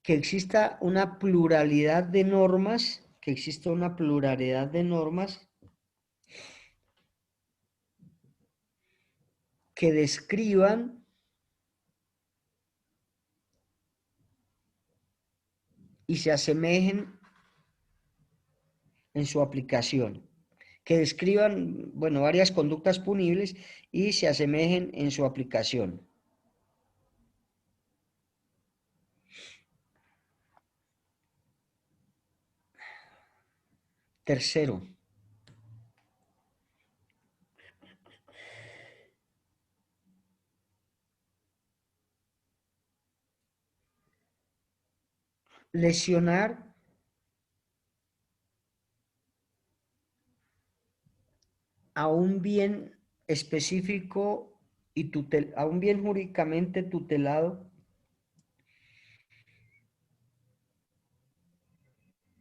Que exista una pluralidad de normas, que describan y se asemejen en su aplicación, que describan, bueno, varias conductas punibles y se asemejen en su aplicación. Tercero, lesionar a un bien específico y a un bien jurídicamente tutelado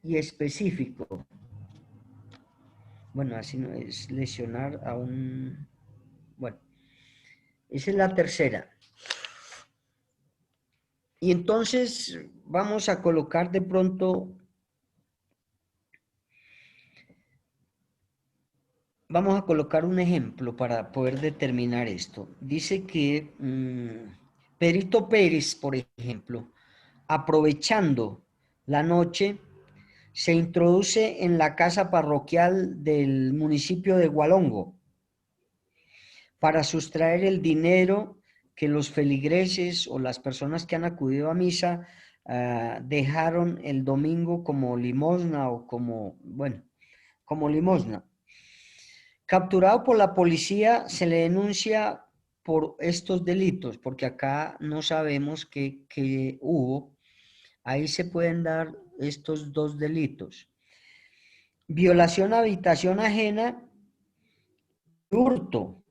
y específico. Bueno, así no es lesionar a un... Bueno, esa es la tercera. Y entonces vamos a colocar de pronto... Vamos a colocar un ejemplo para poder determinar esto. Dice que Pedrito Pérez, por ejemplo, aprovechando la noche, se introduce en la casa parroquial del municipio de Hualongo para sustraer el dinero que los feligreses o las personas que han acudido a misa dejaron el domingo como limosna o como, bueno, como limosna. Capturado por la policía, se le denuncia por estos delitos, porque acá no sabemos qué hubo. Ahí se pueden dar estos dos delitos. Violación a habitación ajena y hurto.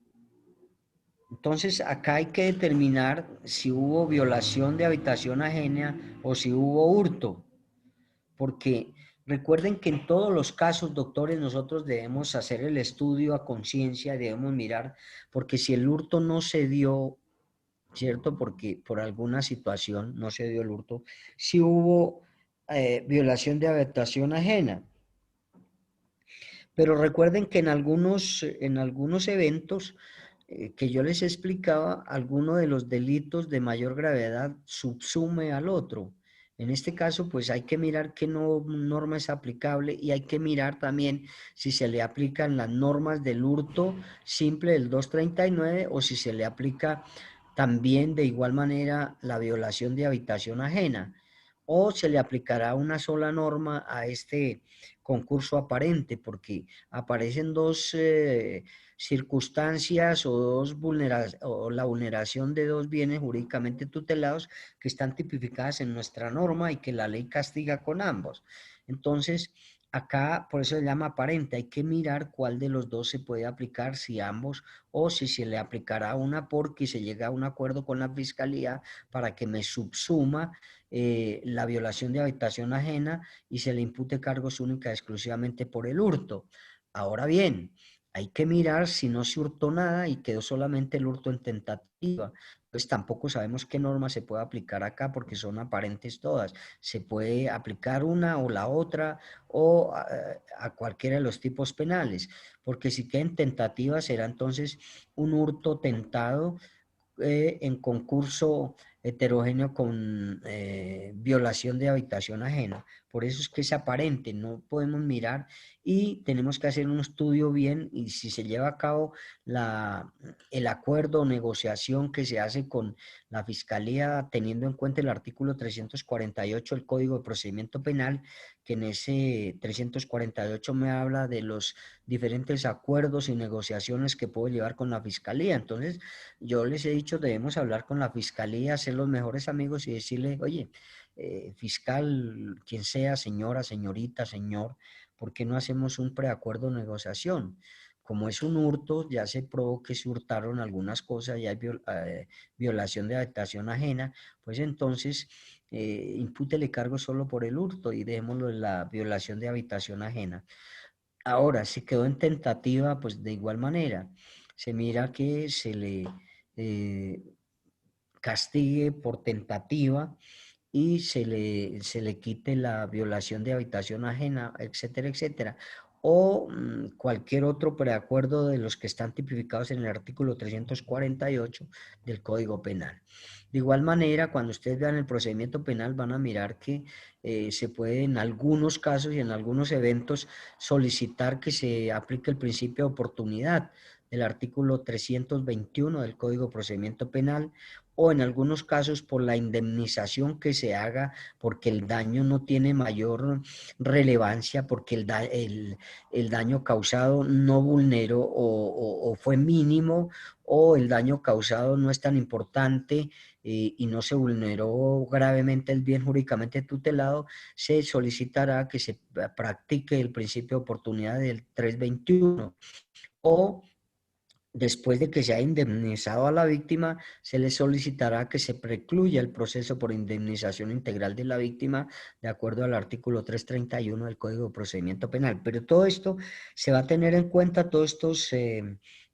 Entonces, acá hay que determinar si hubo violación de habitación ajena o si hubo hurto, porque recuerden que en todos los casos, doctores, nosotros debemos hacer el estudio a conciencia, debemos mirar, porque si el hurto no se dio, ¿cierto? Porque por alguna situación no se dio el hurto, si hubo violación de habitación ajena. Pero recuerden que en algunos eventos que yo les explicaba, alguno de los delitos de mayor gravedad subsume al otro. En este caso, pues hay que mirar qué norma es aplicable y hay que mirar también si se le aplican las normas del hurto simple del 239 o si se le aplica también de igual manera la violación de habitación ajena o se le aplicará una sola norma a este concurso aparente, porque aparecen dos circunstancias o la vulneración de dos bienes jurídicamente tutelados que están tipificadas en nuestra norma y que la ley castiga con ambos. Entonces, acá por eso se llama aparente, hay que mirar cuál de los dos se puede aplicar, si ambos o si se le aplicará una porque se llega a un acuerdo con la fiscalía para que me subsuma la violación de habitación ajena y se le impute cargos única y exclusivamente por el hurto. Ahora bien, hay que mirar si no se hurtó nada y quedó solamente el hurto en tentativa. Pues tampoco sabemos qué norma se puede aplicar acá porque son aparentes todas. Se puede aplicar una o la otra o a cualquiera de los tipos penales, porque si queda en tentativa será entonces un hurto tentado en concurso heterogéneo con violación de habitación ajena. Por eso es que es aparente, no podemos mirar y tenemos que hacer un estudio bien y si se lleva a cabo el acuerdo o negociación que se hace con la Fiscalía teniendo en cuenta el artículo 348 del Código de Procedimiento Penal, que en ese 348 me habla de los diferentes acuerdos y negociaciones que puedo llevar con la Fiscalía. Entonces, yo les he dicho, debemos hablar con la Fiscalía, ser los mejores amigos y decirle, oye, fiscal, quien sea, señora, señorita, señor, ¿por qué no hacemos un preacuerdo de negociación? Como es un hurto, ya se probó que se hurtaron algunas cosas y hay violación de habitación ajena, pues entonces impútele cargo solo por el hurto y dejémoslo en la violación de habitación ajena. Ahora, si quedó en tentativa, pues de igual manera, se mira que se le castigue por tentativa y se le quite la violación de habitación ajena, etcétera, etcétera. O cualquier otro preacuerdo de los que están tipificados en el artículo 348 del Código Penal. De igual manera, cuando ustedes vean el procedimiento penal, van a mirar que se puede en algunos casos y en algunos eventos solicitar que se aplique el principio de oportunidad del artículo 321 del Código de Procedimiento Penal, o en algunos casos por la indemnización que se haga porque el daño no tiene mayor relevancia, porque el daño causado no vulneró o fue mínimo, o el daño causado no es tan importante y no se vulneró gravemente el bien jurídicamente tutelado, se solicitará que se practique el principio de oportunidad del 321, o después de que se ha indemnizado a la víctima, se le solicitará que se precluya el proceso por indemnización integral de la víctima de acuerdo al artículo 331 del Código de Procedimiento Penal. Pero todo esto se va a tener en cuenta, todos estos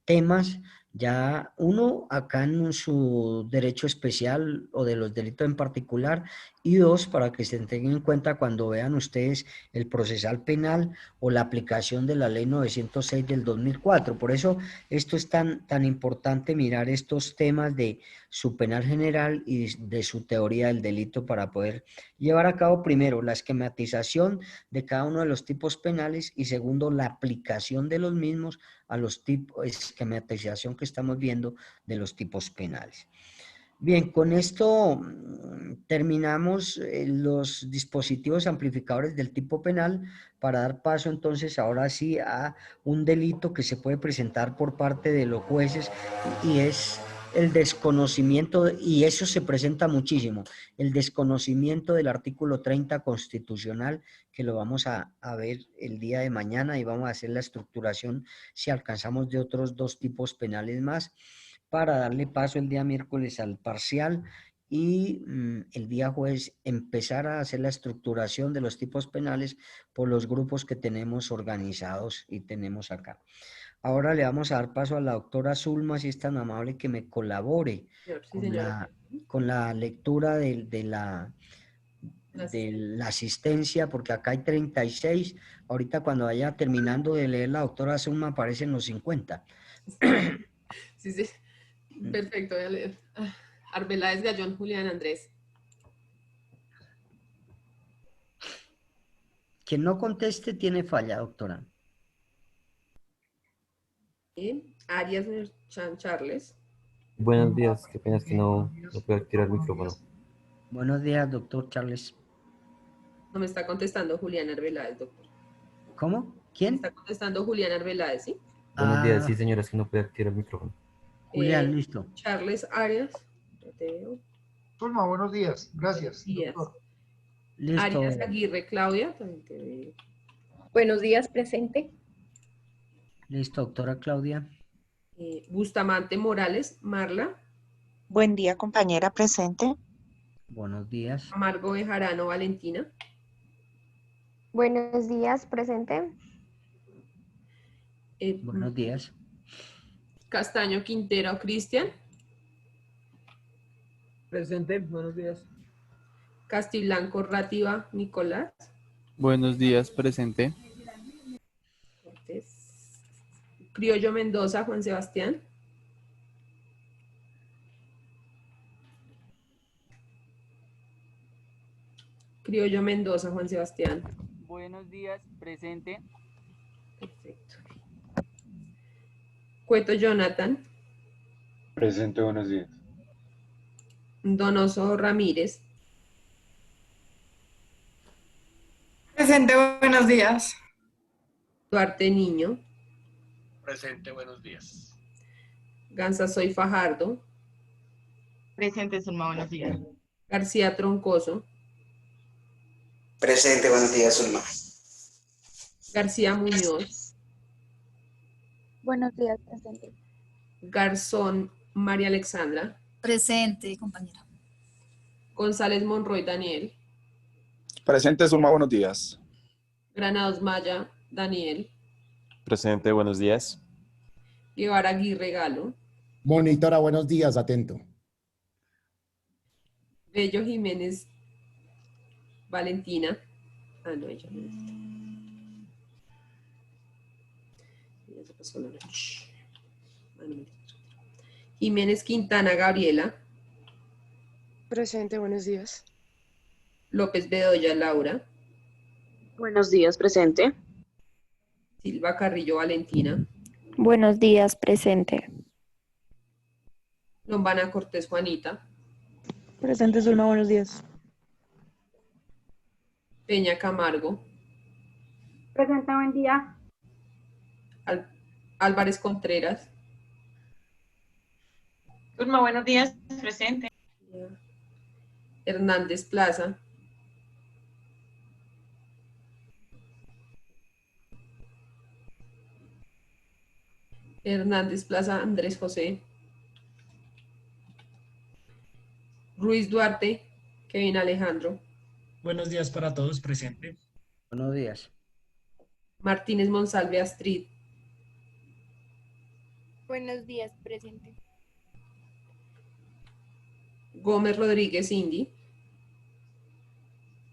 temas, ya uno acá en su derecho especial o de los delitos en particular, y dos, para que se tengan en cuenta cuando vean ustedes el procesal penal o la aplicación de la ley 906 del 2004. Por eso esto es tan importante, mirar estos temas de su penal general y de su teoría del delito para poder llevar a cabo, primero, la esquematización de cada uno de los tipos penales y segundo, la aplicación de los mismos a los tipos, esquematización que estamos viendo de los tipos penales. Bien, con esto terminamos los dispositivos amplificadores del tipo penal para dar paso entonces ahora sí a un delito que se puede presentar por parte de los jueces y es el desconocimiento, y eso se presenta muchísimo, el desconocimiento del artículo 30 constitucional, que lo vamos a ver el día de mañana y vamos a hacer la estructuración si alcanzamos de otros dos tipos penales más, para darle paso el día miércoles al parcial y el día jueves empezar a hacer la estructuración de los tipos penales por los grupos que tenemos organizados y tenemos acá. Ahora le vamos a dar paso a la doctora Zulma, si es tan amable que me colabore con la lectura de la asistencia, porque acá hay 36. Ahorita cuando vaya terminando de leer la doctora Zulma aparecen los 50. Sí, sí. Perfecto, voy a leer. Arbeláez Gallón, Julián Andrés. Quien no conteste tiene falla, doctora. Arias Charles. Buenos días, qué pena es que no puedo activar el micrófono. Buenos días, doctor Charles. No me está contestando Julián Arbeláez, doctor. ¿Cómo? ¿Quién? Me está contestando Julián Arbeláez, ¿sí? Buenos días, sí señora, es que no puedo activar el micrófono. Julián, listo. Charles Arias. Zulma, buenos días. Gracias. Doctor. Listo. Arias Aguirre, Claudia. También te veo. Buenos días, presente. Listo, doctora Claudia. Bustamante Morales, Marla. Buen día, compañera, presente. Buenos días. Amargo Bejarano, Valentina. Buenos días, presente. Buenos días. Castaño Quintero, Cristian. Presente, buenos días. Castiblanco Rativa, Nicolás. Buenos días, presente. Criollo Mendoza, Juan Sebastián. Criollo Mendoza, Juan Sebastián. Buenos días, presente. Perfecto. Cueto Jonathan. Presente, buenos días. Donoso Ramírez. Presente, buenos días. Duarte Niño. Presente, buenos días. Gansasoy Fajardo. Presente, Zulma, buenos días. García Troncoso. Presente, buenos días, Zulma. García Muñoz. Buenos días, presente. Garzón María Alexandra. Presente, compañera. González Monroy Daniel. Presente, Zulma, buenos días. Granados Maya Daniel. Presente, buenos días. Guevara Aguirre Galo. Monitora, buenos días, atento. Bello Jiménez Valentina. Ah, no, ella no es. Ya se pasó la noche. Ah, no, Jiménez Quintana Gabriela. Presente, buenos días. López Bedoya Laura. Buenos días, presente. Silva Carrillo Valentina. Buenos días, presente. Lombana Cortés Juanita. Presente, Zulma, buenos días. Peña Camargo. Presente, buen día. Álvarez Contreras. Zulma, buenos días, presente. Hernández Plaza. Hernández Plaza Andrés José. Ruiz Duarte, Kevin Alejandro. Buenos días para todos, presente. Buenos días. Martínez Monsalve Astrid. Buenos días, presente. Gómez Rodríguez Indy.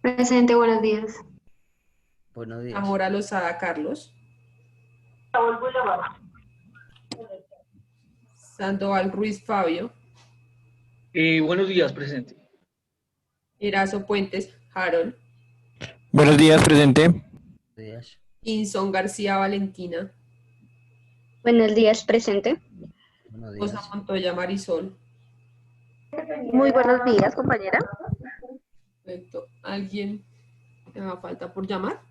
Presente, buenos días. Buenos días. Zamora Lozada Carlos. Sandoval Ruiz Fabio. Buenos días, presente. Erazo Puentes Harold. Buenos días, presente. Buenos días. Inson García Valentina. Buenos días, presente. Buenos días. Rosa Montoya Marisol. Muy buenos días, compañera. Perfecto. ¿Alguien me haga falta por llamar?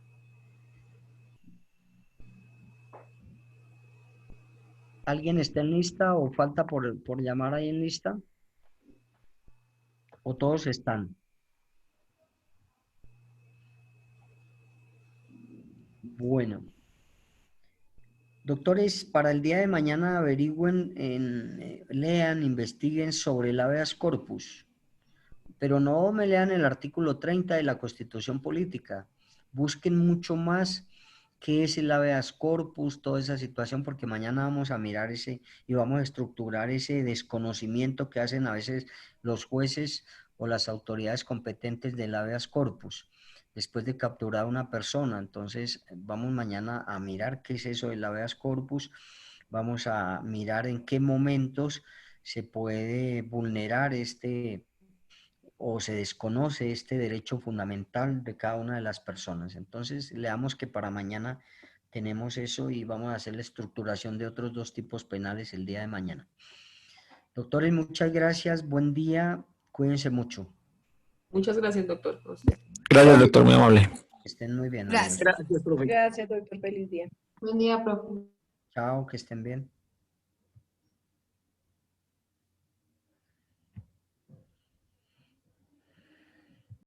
¿Alguien está en lista o falta por llamar ahí en lista? ¿O todos están? Bueno. Doctores, para el día de mañana averigüen, lean, investiguen sobre el habeas corpus, pero no me lean el artículo 30 de la Constitución Política. Busquen mucho más qué es el habeas corpus, toda esa situación, porque mañana vamos a mirar ese y vamos a estructurar ese desconocimiento que hacen a veces los jueces o las autoridades competentes del habeas corpus después de capturar a una persona. Entonces vamos mañana a mirar qué es eso del habeas corpus, vamos a mirar en qué momentos se puede vulnerar o se desconoce este derecho fundamental de cada una de las personas. Entonces leamos que para mañana tenemos eso y vamos a hacer la estructuración de otros 2 tipos penales el día de mañana. Doctores, muchas gracias, buen día, cuídense mucho. Muchas gracias, doctor. A usted. Gracias, doctor, muy amable. Que estén muy bien. Gracias. Gracias, profe. Gracias, doctor. Feliz día. Buen día, profe. Chao, que estén bien.